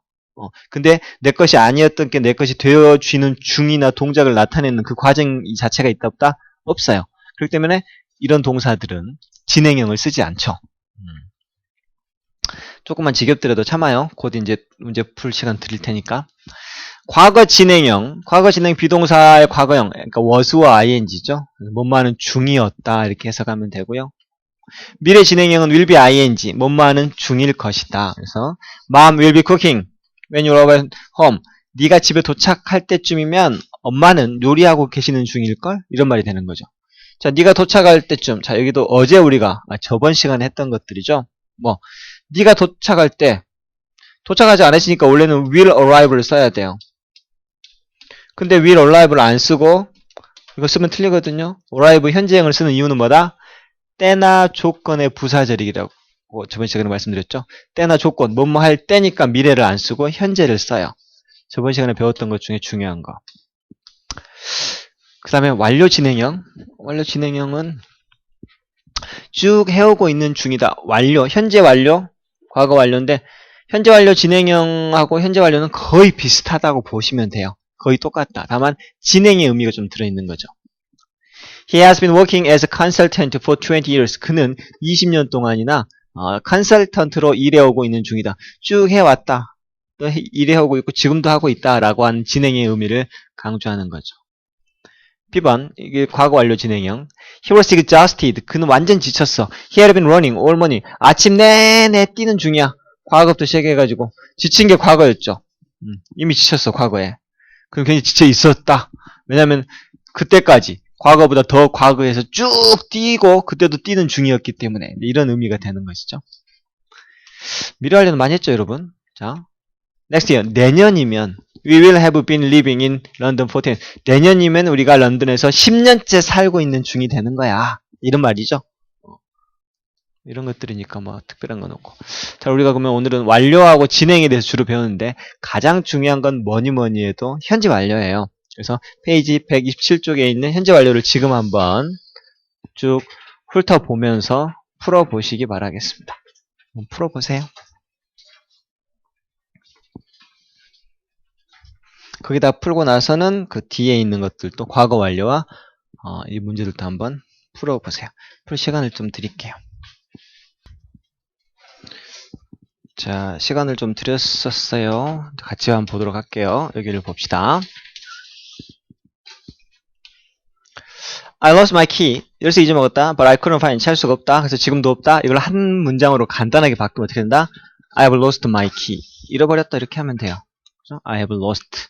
근데 내 것이 아니었던 게 내 것이 되어지는 중이나 동작을 나타내는 그 과정 이 자체가 있다 없다? 없어요. 그렇기 때문에 이런 동사들은 진행형을 쓰지 않죠. 조금만 지겹더라도 참아요. 곧 이제 문제 풀 시간 드릴 테니까. 과거 진행형 비동사의 과거형, 그러니까 was와 ing죠. 뭐뭐하는 중이었다 이렇게 해석하면 되고요. 미래 진행형은 will be ing, 뭐뭐하는 중일 것이다. 그래서 Mom will be cooking when you arrive home. 네가 집에 도착할 때쯤이면 엄마는 요리하고 계시는 중일걸? 이런 말이 되는 거죠. 자, 네가 도착할 때쯤. 자, 여기도 어제 우리가 저번 시간에 했던 것들이죠. 네가 도착할 때 도착하지 않았으니까 원래는 will arrive를 써야 돼요. 근데 will arrive를 안 쓰고 이거 쓰면 틀리거든요. arrive 현재형을 쓰는 이유는 뭐다? 때나 조건의 부사절이라고 저번 시간에 말씀드렸죠. 때나 조건, 뭐뭐 할 때니까 미래를 안 쓰고 현재를 써요. 저번 시간에 배웠던 것 중에 중요한 거. 그 다음에 완료 진행형. 완료 진행형은 쭉 해오고 있는 중이다. 완료, 현재 완료, 과거 완료인데 현재 완료 진행형하고 현재 완료는 거의 비슷하다고 보시면 돼요. 거의 똑같다. 다만 진행의 의미가 좀 들어있는 거죠. He has been working as a consultant for 20 years. 그는 20년 동안이나 컨설턴트로 일해오고 있는 중이다. 쭉 해왔다. 또 일해오고 있고 지금도 하고 있다라고 하는 진행의 의미를 강조하는 거죠. B번, 이게 과거 완료 진행형. He was exhausted. 그는 완전 지쳤어. He had been running all morning. 아침 내내 뛰는 중이야. 과거부터 시작해가지고 지친 게 과거였죠. 이미 지쳤어, 과거에. 그럼 굉장히 지쳐 있었다. 왜냐면 그때까지 과거보다 더 과거에서 쭉 뛰고 그때도 뛰는 중이었기 때문에 이런 의미가 되는 것이죠. 미래 완료는 많이 했죠, 여러분. 자, next year. 내년이면 We will have been living in London for 10. 내년이면 우리가 런던에서 10년째 살고 있는 중이 되는 거야. 이런 말이죠. 이런 것들이니까 뭐 특별한 건 없고. 자, 우리가 그러면 오늘은 완료하고 진행에 대해서 주로 배우는데 가장 중요한 건 뭐니 해도 현재 완료예요. 그래서 페이지 127쪽에 있는 현재 완료를 지금 한번 쭉 훑어보면서 풀어보시기 바라겠습니다. 한번 풀어보세요. 거기다 풀고 나서는 그 뒤에 있는 것들도 과거 완료와 이 문제들도 한번 풀어보세요. 풀 시간을 좀 드릴게요. 자, 시간을 좀 드렸었어요. 같이 한번 보도록 할게요. 여기를 봅시다. I lost my key. 열쇠 잊어먹었다. But I couldn't find. 찾을 수가 없다. 그래서 지금도 없다. 이걸 한 문장으로 간단하게 바꾸면 어떻게 된다? I have lost my key. 잃어버렸다. 이렇게 하면 돼요. 그렇죠? I have lost.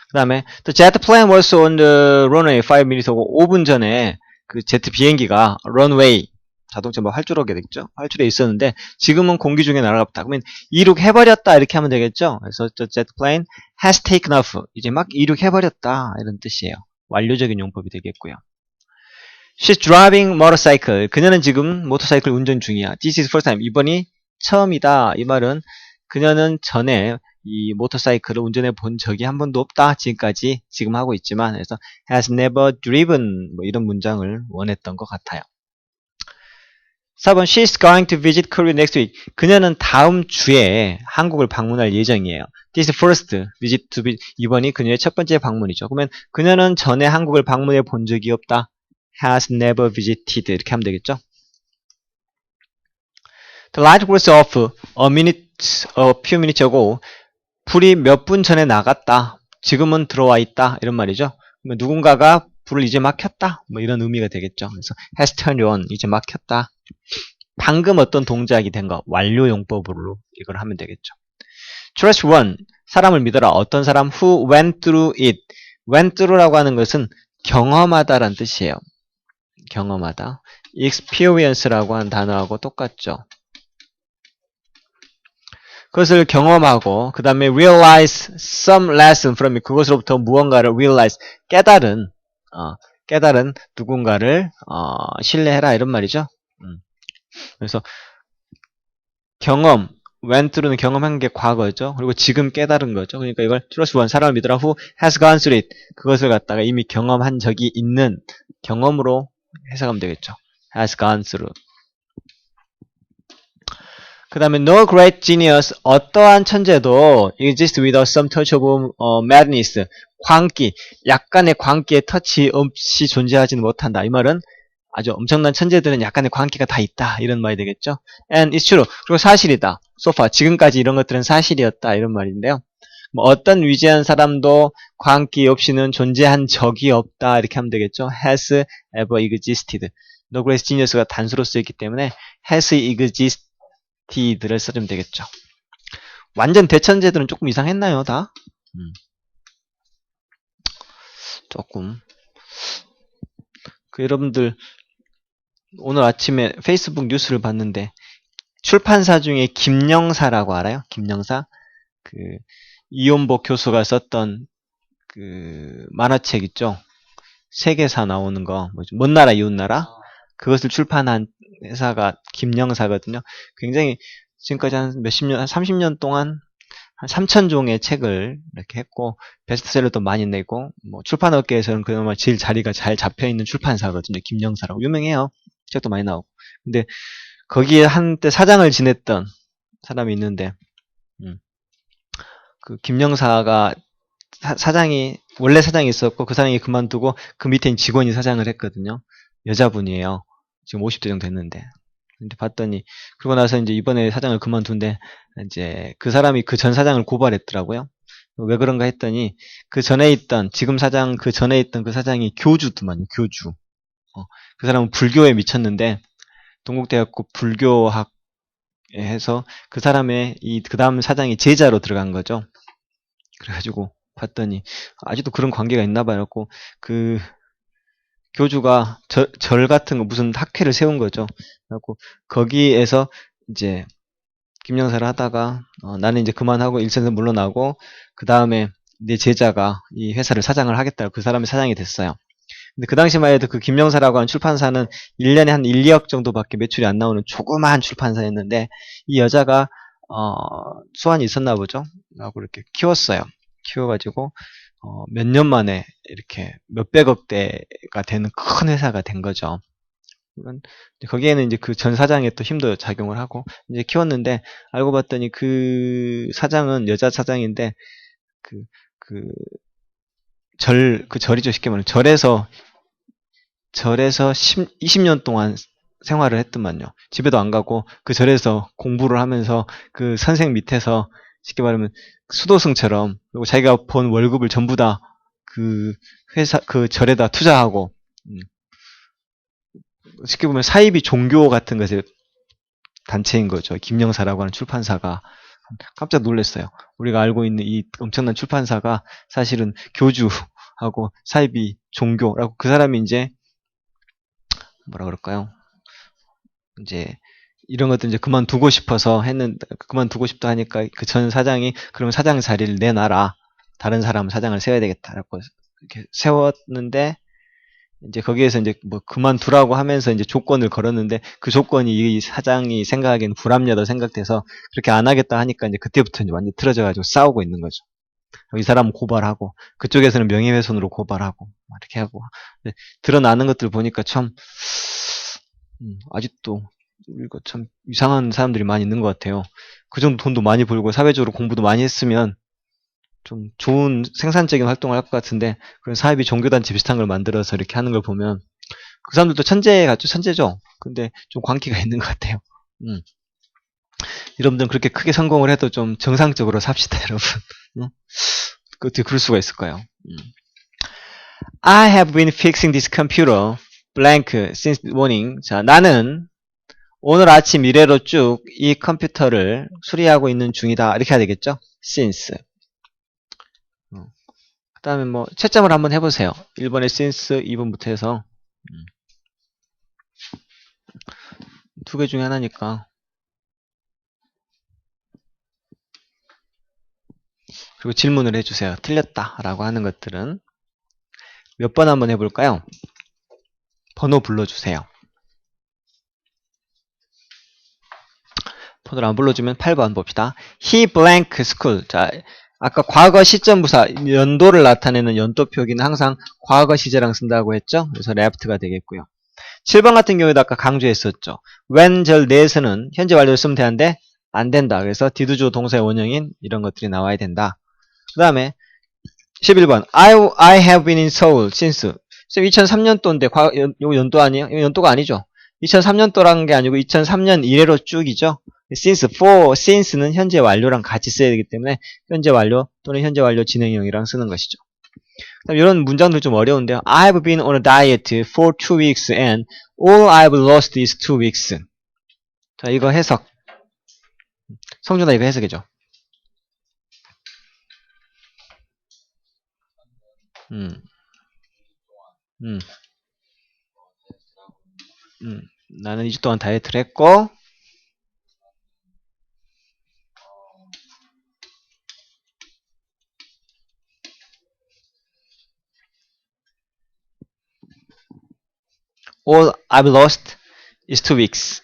그 다음에 The jet plane was on the runway 5 minutes ago. 5분 전에 그 제트 비행기가 runway 자동차 뭐 활주로게 됐죠? 활주로에 있었는데 지금은 공기 중에 날아갔다. 그러면 이륙해버렸다 이렇게 하면 되겠죠? 그래서 the jet plane has taken off. 이제 막 이륙해버렸다 이런 뜻이에요. 완료적인 용법이 되겠고요. She's driving motorcycle. 그녀는 지금 모터사이클 운전 중이야. This is first time. 이번이 처음이다. 이 말은 그녀는 전에 이 모터사이클을 운전해 본 적이 한 번도 없다. 지금까지 지금 하고 있지만 그래서 has never driven 뭐 이런 문장을 원했던 것 같아요. 4번 She's going to visit Korea next week. 그녀는 다음 주에 한국을 방문할 예정이에요. This is first visit to be. 이번이 그녀의 첫 번째 방문이죠. 그러면 그녀는 전에 한국을 방문해 본 적이 없다. has never visited 이렇게 하면 되겠죠. The light was off a few minutes ago. 불이 몇 분 전에 나갔다. 지금은 들어와 있다. 이런 말이죠. 그러면 누군가가 불을 이제 막 켰다. 뭐 이런 의미가 되겠죠. 그래서 has turned on. 이제 막 켰다. 방금 어떤 동작이 된 거. 완료 용법으로 이걸 하면 되겠죠. Trust one. 사람을 믿어라. 어떤 사람 who went through it. went through라고 하는 것은 경험하다라는 뜻이에요. 경험하다. experience라고 하는 단어하고 똑같죠. 그것을 경험하고 그 다음에 realize some lesson from it. 그것으로부터 무언가를 realize 깨달은 누군가를 신뢰해라 이런 말이죠. 그래서 경험 went through는 경험한 게 과거죠. 그리고 지금 깨달은 거죠. 그러니까 이걸 trust one, 사람을 믿으라 who has gone through it. 그것을 갖다가 이미 경험한 적이 있는 경험으로 해석하면 되겠죠. has gone through. 그 다음에 no great genius, 어떠한 천재도 exist without some touch of madness, 광기, 약간의 광기의 터치 없이 존재하지는 못한다. 이 말은 아주 엄청난 천재들은 약간의 광기가 다 있다. 이런 말이 되겠죠. And it's true. 그리고 사실이다. So far, 지금까지 이런 것들은 사실이었다. 이런 말인데요. 뭐 어떤 위대한 사람도 광기 없이는 존재한 적이 없다. 이렇게 하면 되겠죠. has ever existed. No great genius가 단수로 쓰였기 때문에 has existed를 써주면 되겠죠. 완전 대천재들은 조금 이상했나요, 다? 조금. 여러분들 오늘 아침에 페이스북 뉴스를 봤는데 출판사 중에 김영사라고 알아요? 김영사? 이온복 교수가 썼던 만화책 있죠? 세계사 나오는 거, 뭐죠? 먼 나라 이웃 나라? 그것을 출판한 회사가 김영사거든요. 굉장히 지금까지 한 몇십 년, 한 30년 동안 한 3,000종의 책을 이렇게 했고, 베스트셀러도 많이 내고, 뭐 출판업계에서는 그나마 제일 자리가 잘 잡혀있는 출판사거든요. 김영사라고. 유명해요. 책도 많이 나오고. 근데 거기에 한때 사장을 지냈던 사람이 있는데, 그 김영사가 원래 사장이 있었고, 그 사장이 그만두고, 그 밑에 직원이 사장을 했거든요. 여자분이에요. 지금 50대 정도 됐는데. 근데 봤더니, 그러고 나서 이제 이번에 사장을 그만둔데, 이제 그 사람이 그 전 사장을 고발했더라고요. 왜 그런가 했더니, 그 전에 있던, 지금 사장, 그 전에 있던 그 사장이 교주더만요, 교주. 그 사람은 불교에 미쳤는데, 동국대학교 불교학 해서 그 사람의 그 다음 사장이 제자로 들어간 거죠. 그래가지고 봤더니 아직도 그런 관계가 있나 봐요. 그 교주가 절 같은 거 무슨 학회를 세운 거죠. 그래갖고 거기에서 이제 김영사를 하다가 나는 이제 그만하고 일선에서 물러나고 그 다음에 내 제자가 이 회사를 사장을 하겠다. 그 사람이 사장이 됐어요. 근데 그 당시만 해도 그 김영사라고 하는 출판사는 1년에 한 1, 2억 정도밖에 매출이 안 나오는 조그마한 출판사였는데 이 여자가 수완이 있었나 보죠. 하고 이렇게 키웠어요. 키워가지고 몇 년 만에 이렇게 몇백억대가 되는 큰 회사가 된 거죠. 거기에는 이제 그 전 사장의 또 힘도 작용을 하고 이제 키웠는데 알고 봤더니 그 사장은 여자 사장인데 절이죠. 쉽게 말하면 절에서 20년 동안 생활을 했더만요. 집에도 안 가고 그 절에서 공부를 하면서 그 선생 밑에서 쉽게 말하면 수도승처럼 그리고 자기가 번 월급을 전부 다 그 회사 그 절에다 투자하고 쉽게 보면 사이비 종교 같은 것의 단체인 거죠. 김영사라고 하는 출판사가 깜짝 놀랐어요. 우리가 알고 있는 이 엄청난 출판사가 사실은 교주하고 사이비 종교라고 그 사람이 이제 뭐라 그럴까요? 이제 이런 것들 이제 그만두고 싶어서 했는데 그만두고 싶다 하니까 그 전 사장이 그럼 사장 자리를 내놔라. 다른 사람 사장을 세워야 되겠다라고 이렇게 세웠는데 이제 거기에서 이제 뭐 그만두라고 하면서 이제 조건을 걸었는데 그 조건이 이 사장이 생각하기에는 불합리하다고 생각돼서 그렇게 안 하겠다 하니까 이제 그때부터 이제 완전 틀어져가지고 싸우고 있는 거죠. 이 사람은 고발하고 그쪽에서는 명예훼손으로 고발하고 이렇게 하고 드러나는 것들 보니까 참 아직도 이거 참 이상한 사람들이 많이 있는 것 같아요. 그 정도 돈도 많이 벌고 사회적으로 공부도 많이 했으면 좀 좋은 생산적인 활동을 할 것 같은데 그런 사이비 종교단체 비슷한 걸 만들어서 이렇게 하는 걸 보면 그 사람들도 천재죠. 근데 좀 광기가 있는 것 같아요. 여러분들은 그렇게 크게 성공을 해도 좀 정상적으로 삽시다, 여러분. 어떻게 그럴 수가 있을까요? I have been fixing this computer blank since morning. 자, 나는 오늘 아침 이래로 쭉 이 컴퓨터를 수리하고 있는 중이다. 이렇게 해야 되겠죠? since. 그 다음에 뭐 채점을 한번 해보세요. 1번에 since, 2번부터 해서 두 개 중에 하나니까. 그리고 질문을 해주세요. 틀렸다 라고 하는 것들은 몇 번 한번 해볼까요? 번호 불러주세요. 폰으로 안 불러주면 8번 봅시다. He blank school. 자, 아까 과거 시점 부사 연도를 나타내는 연도 표기는 항상 과거 시제랑 쓴다고 했죠. 그래서 left가 되겠고요. 7번 같은 경우에도 아까 강조했었죠. when 절 내에서는 현재 완료를 쓰면 되는데 안 된다. 그래서 did 주어 동사의 원형인 이런 것들이 나와야 된다. 그 다음에 11번 I have been in Seoul since 2003년도인데 이거 연도 아니에요? 이거 연도가 아니죠. 2003년도라는 게 아니고 2003년 이래로 쭉이죠. since는 현재 완료랑 같이 써야 되기 때문에 현재 완료 또는 현재 완료 진행형이랑 쓰는 것이죠. 그다음 이런 문장들 좀 어려운데요. I've been on a diet for 2 weeks and all I've lost is 2 weeks. 자, 이거 해석. 성준아 이거 해석해줘. 나는 2주 동안 다이어트를 했고 all I've lost is 2 weeks.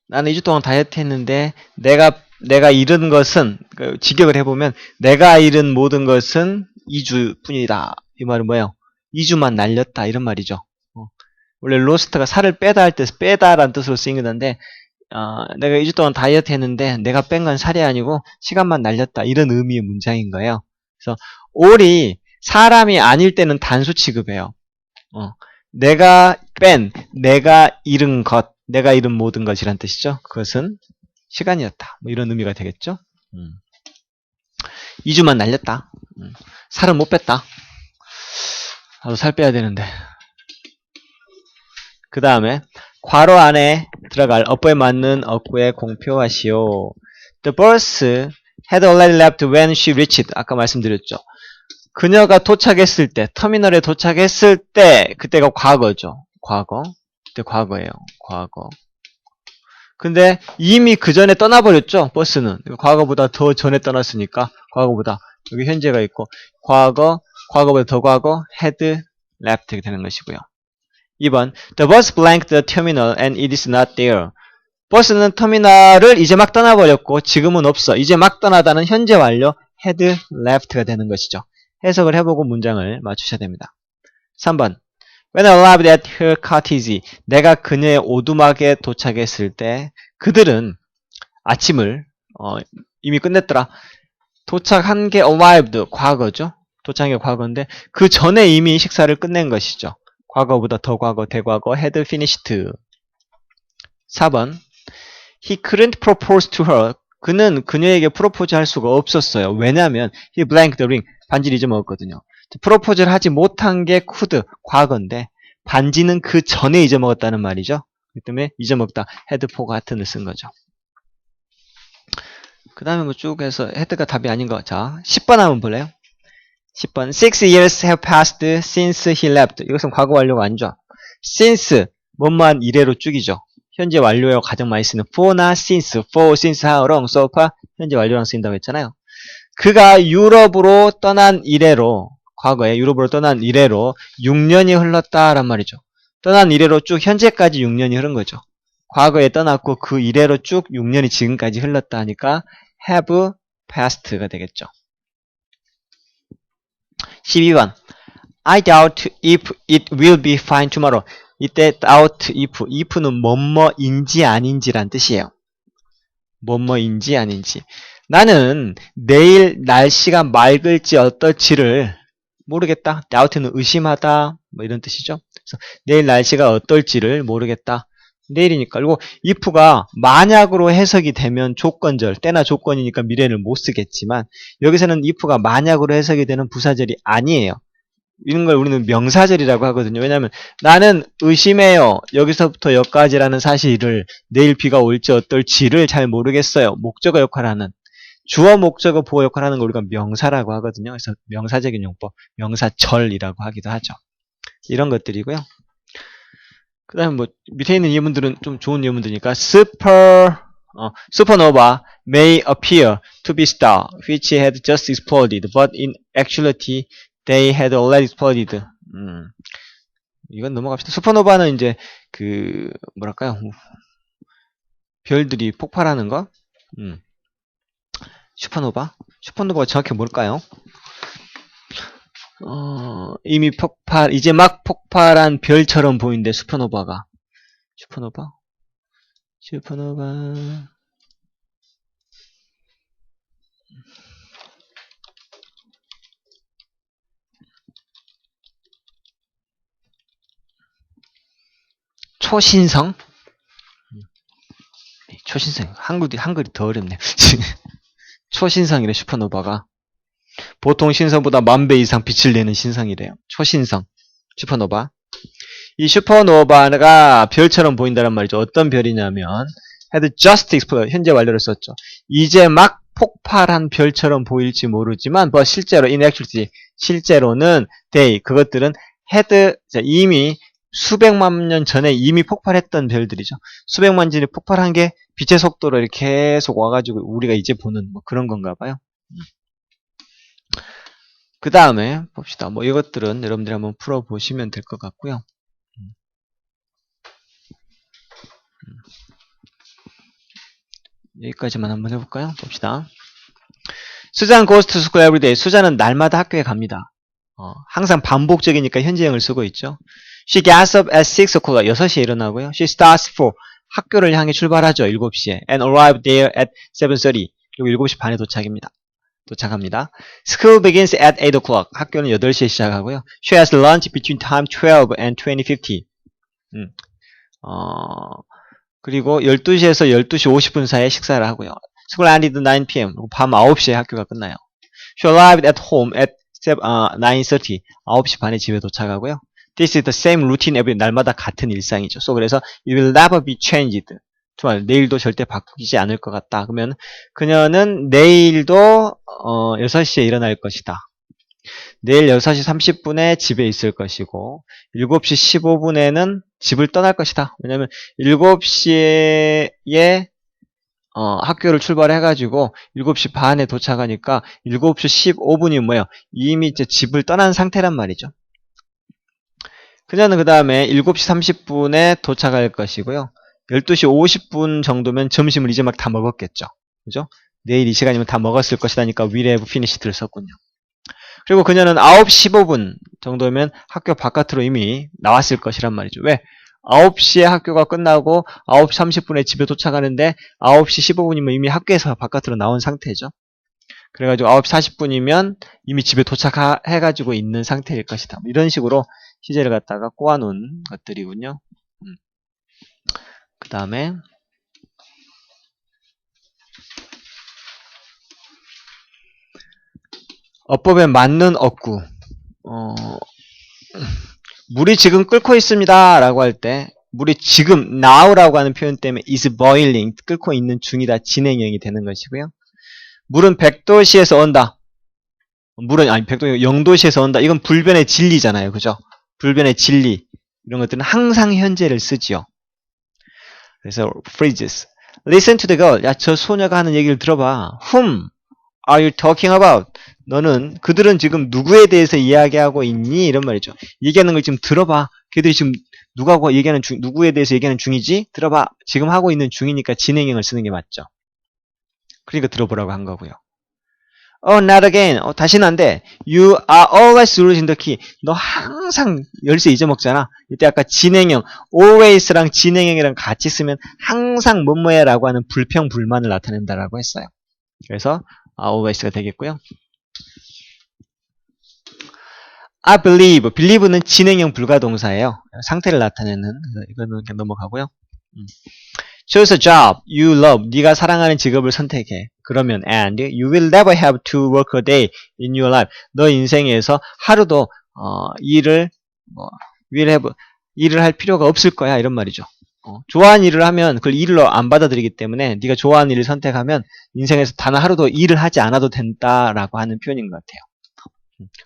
나는 2주 동안 다이어트 했는데 내가 잃은 것은 직역을 해보면 내가 잃은 모든 것은 2주 뿐이다. 이 말은 뭐예요? 2주만 날렸다 이런 말이죠. 원래 lost가 살을 빼다 할 때 빼다라는 뜻으로 쓰인 건데 내가 2주 동안 다이어트 했는데 내가 뺀 건 살이 아니고 시간만 날렸다 이런 의미의 문장인 거예요. 그래서 all이 사람이 아닐 때는 단수 취급해요. 내가 잃은 것, 내가 잃은 모든 것이란 뜻이죠. 그것은 시간이었다. 뭐 이런 의미가 되겠죠. 2주만 날렸다. 살은 못 뺐다. 나도 살 빼야 되는데. 그 다음에 괄호 안에 들어갈 어법에 맞는 어구에 공표하시오. The bus had already left when she reached. 아까 말씀드렸죠. 그녀가 도착했을 때, 터미널에 도착했을 때, 그때가 과거죠. 과거. 그때 과거예요. 과거. 근데 이미 그 전에 떠나버렸죠. 버스는. 과거보다 더 전에 떠났으니까 과거보다. 여기 현재가 있고 과거보다 더 과거, had left 이렇게 되는 것이고요. 2번 The bus blanked the terminal and it is not there. 버스는 터미널을 이제 막 떠나버렸고 지금은 없어. 이제 막 떠나다는 현재 완료 had left가 되는 것이죠. 해석을 해보고 문장을 맞추셔야 됩니다. 3번 When I arrived at her cottage. 내가 그녀의 오두막에 도착했을 때 그들은 아침을 이미 끝냈더라. 도착한 게 arrived 과거죠. 도착한 게 과거인데 그 전에 이미 식사를 끝낸 것이죠. 과거보다 더 과거, 대과거, had finished. 4번 He couldn't propose to her. 그는 그녀에게 프로포즈 할 수가 없었어요. 왜냐하면 he blanked the ring. 반지를 잊어먹었거든요. 프로포즈를 하지 못한 게 could, 과거인데 반지는 그 전에 잊어먹었다는 말이죠. 그렇기 때문에 잊어먹다, had forgotten을 쓴 거죠. 그 다음에 뭐 쭉 해서 had가 답이 아닌 거. 자, 10번 한번 볼래요? 10번 6 years have passed since he left. 이것은 과거 완료가 아니죠. since 뭐뭐한 이래로 쭉이죠. 현재 완료에 가장 많이 쓰는 for나 since, for, since, how long, so far 현재 완료랑 쓰인다고 했잖아요. 그가 유럽으로 떠난 이래로 과거에 유럽으로 떠난 이래로 6년이 흘렀다란 말이죠. 떠난 이래로 쭉 현재까지 6년이 흐른 거죠. 과거에 떠났고 그 이래로 쭉 6년이 지금까지 흘렀다 하니까 have passed가 되겠죠. 12번 I doubt if it will be fine tomorrow. 이때 doubt if는 뭐뭐인지 아닌지란 뜻이에요. 뭐뭐인지 아닌지. 나는 내일 날씨가 맑을지 어떨지를 모르겠다. doubt는 의심하다 뭐 이런 뜻이죠. 그래서 내일 날씨가 어떨지를 모르겠다. 내일이니까. 그리고 if가 만약으로 해석이 되면 조건절, 때나 조건이니까 미래를 못 쓰겠지만 여기서는 if가 만약으로 해석이 되는 부사절이 아니에요. 이런 걸 우리는 명사절이라고 하거든요. 왜냐하면 나는 의심해요. 여기서부터 여기까지라는 사실을 내일 비가 올지 어떨지를 잘 모르겠어요. 목적어 역할을 하는 주어 목적어 보어 역할을 하는 걸 우리가 명사라고 하거든요. 그래서 명사적인 용법, 명사절이라고 하기도 하죠. 이런 것들이고요. 그 다음에 뭐 밑에 있는 예문들은 좀 좋은 예문들이니까 supernova may appear to be star which had just exploded but in actuality they had already exploded. 이건 넘어갑시다. 슈퍼노바는 이제 뭐랄까요? 별들이 폭발하는 거? 슈퍼노바? 슈퍼노바가 정확히 뭘까요? 이미 이제 막 폭발한 별처럼 보이는데, 슈퍼노바가. 슈퍼노바? 초신성? 초신성. 한글이 더 어렵네. 초신성이래, 슈퍼노바가. 보통 신성보다 10,000배 이상 빛을 내는 신성이래요. 초신성. 슈퍼노바. 이 슈퍼노바가 별처럼 보인다는 말이죠. 어떤 별이냐면, had just exploded. 현재 완료를 썼죠. 이제 막 폭발한 별처럼 보일지 모르지만, 실제로, in actuality, 실제로는, 그것들은 이미 수백만 년 전에 이미 폭발했던 별들이죠. 수백만 년이 폭발한 게 빛의 속도로 이렇게 계속 와가지고 우리가 이제 보는 그런 건가 봐요. 그 다음에 봅시다. 이것들은 여러분들이 한번 풀어보시면 될 것 같고요. 여기까지만 한번 해볼까요? 봅시다. 수잔 goes to school every day. 수잔은 날마다 학교에 갑니다. 항상 반복적이니까 현재형을 쓰고 있죠. She gets up at 6 o'clock. 6시에 일어나고요. She starts for. 학교를 향해 출발하죠. 7시에. And arrive there at 7:30. 그리고 7시 반에 도착합니다. School begins at 8 o'clock. 학교는 8시에 시작하고요. She has lunch between time 12 and 20:50. 그리고 12시에서 12시 50분 사이에 식사를 하고요. School ended 9 p.m. 밤 9시에 학교가 끝나요. She arrived at home at 9:30. 9시 반에 집에 도착하고요. This is the same routine every 날마다 같은 일상이죠. 그래서 it will never be changed. 정말 내일도 절대 바뀌지 않을 것 같다. 그러면 그녀는 내일도 6시에 일어날 것이다. 내일 6시 30분에 집에 있을 것이고 7시 15분에는 집을 떠날 것이다. 왜냐면 7시에 학교를 출발해가지고 7시 반에 도착하니까 7시 15분이 뭐예요? 이미 이제 집을 떠난 상태란 말이죠. 그녀는 그 다음에 7시 30분에 도착할 것이고요. 12시 50분 정도면 점심을 이제 막 다 먹었겠죠. 그죠? 내일 이 시간이면 다 먹었을 것이다니까 will have finished를 썼군요. 그리고 그녀는 9시 15분 정도면 학교 바깥으로 이미 나왔을 것이란 말이죠. 왜? 9시에 학교가 끝나고 9시 30분에 집에 도착하는데 9시 15분이면 이미 학교에서 바깥으로 나온 상태죠. 그래가지고 9시 40분이면 이미 집에 도착해가지고 있는 상태일 것이다. 이런 식으로 시제를 갖다가 꼬아놓은 것들이군요. 그 다음에 어법에 맞는 어구. 물이 지금 끓고 있습니다 라고 할 때 물이 지금 now라고 하는 표현 때문에 is boiling, 끓고 있는 중이다, 진행형이 되는 것이고요. 물은 100도씨에서 온다. 물은 100도 0도씨에서 온다. 이건 불변의 진리잖아요. 그죠? 불변의 진리. 이런 것들은 항상 현재를 쓰지요. 그래서 phrases. Listen to the girl. 야, 저 소녀가 하는 얘기를 들어봐. Whom are you talking about? 그들은 지금 누구에 대해서 이야기하고 있니? 이런 말이죠. 얘기하는 걸 지금 들어봐. 걔들이 지금 누구에 대해서 얘기하는 중이지? 들어봐. 지금 하고 있는 중이니까 진행형을 쓰는 게 맞죠. 그러니까 들어보라고 한 거고요. not again. 다시는 안 돼. You are always losing the key. 너 항상 열쇠 잊어먹잖아. 이때 아까 진행형, always랑 진행형이랑 같이 쓰면 항상 뭐뭐해 라고 하는 불평, 불만을 나타낸다라고 했어요. 그래서 always가 되겠고요. I believe. believe는 진행형 불가동사예요. 상태를 나타내는. 이거는 그냥 넘어가고요. Choose a job you love. 네가 사랑하는 직업을 선택해. 그러면 and you will never have to work a day in your life. 너 인생에서 하루도 일을 할 필요가 없을 거야. 이런 말이죠. 좋아하는 일을 하면 그걸 일로 안 받아들이기 때문에 네가 좋아하는 일을 선택하면 인생에서 단 하루도 일을 하지 않아도 된다라고 하는 표현인 것 같아요.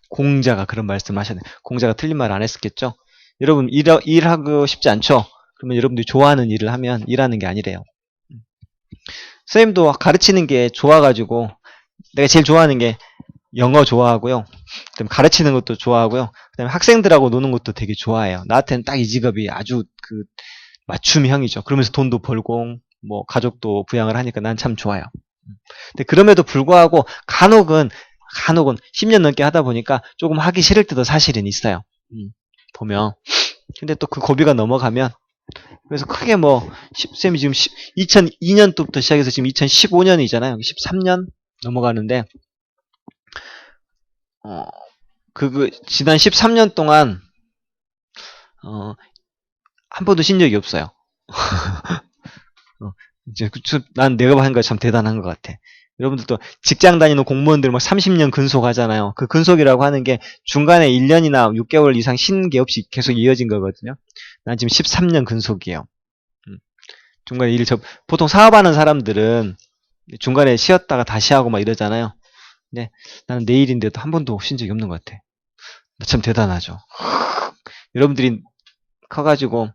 공자가 그런 말씀을 하셨네. 공자가 틀린 말 안 했었겠죠? 여러분 일하고 싶지 않죠? 그러면 여러분들이 좋아하는 일을 하면 일하는 게 아니래요. 선생님도 가르치는 게 좋아가지고 내가 제일 좋아하는 게 영어 좋아하고요. 그다음에 가르치는 것도 좋아하고요. 그다음에 학생들하고 노는 것도 되게 좋아해요. 나한테는 딱 이 직업이 아주 그 맞춤형이죠. 그러면서 돈도 벌고 뭐 가족도 부양을 하니까 난 참 좋아요. 근데 그럼에도 불구하고 간혹은 10년 넘게 하다 보니까 조금 하기 싫을 때도 사실은 있어요. 보면. 근데 또 그 고비가 넘어가면 그래서 크게 뭐 쌤이 지금 2002년도부터 시작해서 지금 2015년이잖아요. 13년 넘어가는데 지난 13년 동안 한 번도 쉰 적이 없어요. 이제 난 내가 하는 거 참 대단한 것 같아. 여러분들도 직장 다니는 공무원들 막 30년 근속하잖아요. 그 근속이라고 하는 게 중간에 1년이나 6개월 이상 쉰 게 없이 계속 이어진 거거든요. 난 지금 13년 근속이에요. 중간에 보통 사업하는 사람들은 중간에 쉬었다가 다시 하고 막 이러잖아요. 근데 나는 내일인데도 한 번도 쉰 적이 없는 것 같아. 참 대단하죠. 여러분들이 커가지고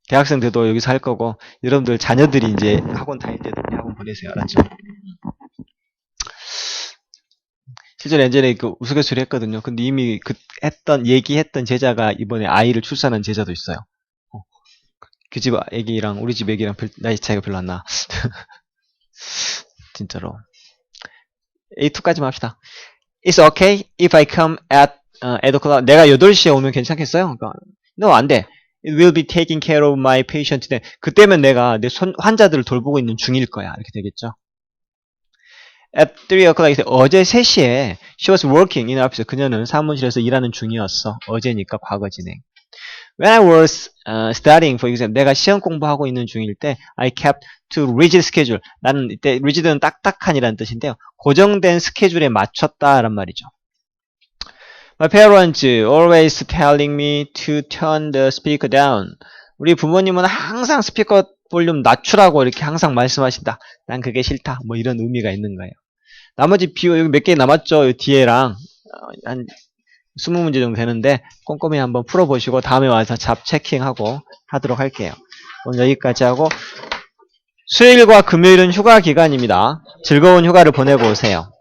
대학생 때도 여기서 할 거고 여러분들 자녀들이 이제 학원 다닐 때도 학원 보내세요. 알았죠? 실제로 예전에 그 우스갯소리 했거든요. 근데 이미 얘기했던 제자가 이번에 아이를 출산한 제자도 있어요. 그 집 애기랑 우리 집 애기랑 나이 차이가 별로 안 나. 진짜로. A2까지만 합시다. It's okay if I come at 8 o'clock. 내가 8시에 오면 괜찮겠어요? 그러니까, No, 안 돼. It will be taking care of my patient. 그때면 내가 내 환자들을 돌보고 있는 중일 거야. 이렇게 되겠죠. At 3 o'clock. 어제 3시에 she was working in office. 그녀는 사무실에서 일하는 중이었어. 어제니까 과거 진행. When I was studying for exam, 내가 시험 공부하고 있는 중일 때 I kept to rigid schedule. 나는 이때 rigid는 딱딱한이라는 뜻인데요. 고정된 스케줄에 맞췄다란 말이죠. My parents always telling me to turn the speaker down. 우리 부모님은 항상 스피커 볼륨 낮추라고 이렇게 항상 말씀하신다. 난 그게 싫다. 뭐 이런 의미가 있는 거예요. 나머지 비호 여기 몇 개 남았죠? 뒤에랑 한 20문제 정도 되는데 꼼꼼히 한번 풀어보시고 다음에 와서 잡 체킹하고 하도록 할게요. 오늘 여기까지 하고 수요일과 금요일은 휴가 기간입니다. 즐거운 휴가를 보내고 오세요.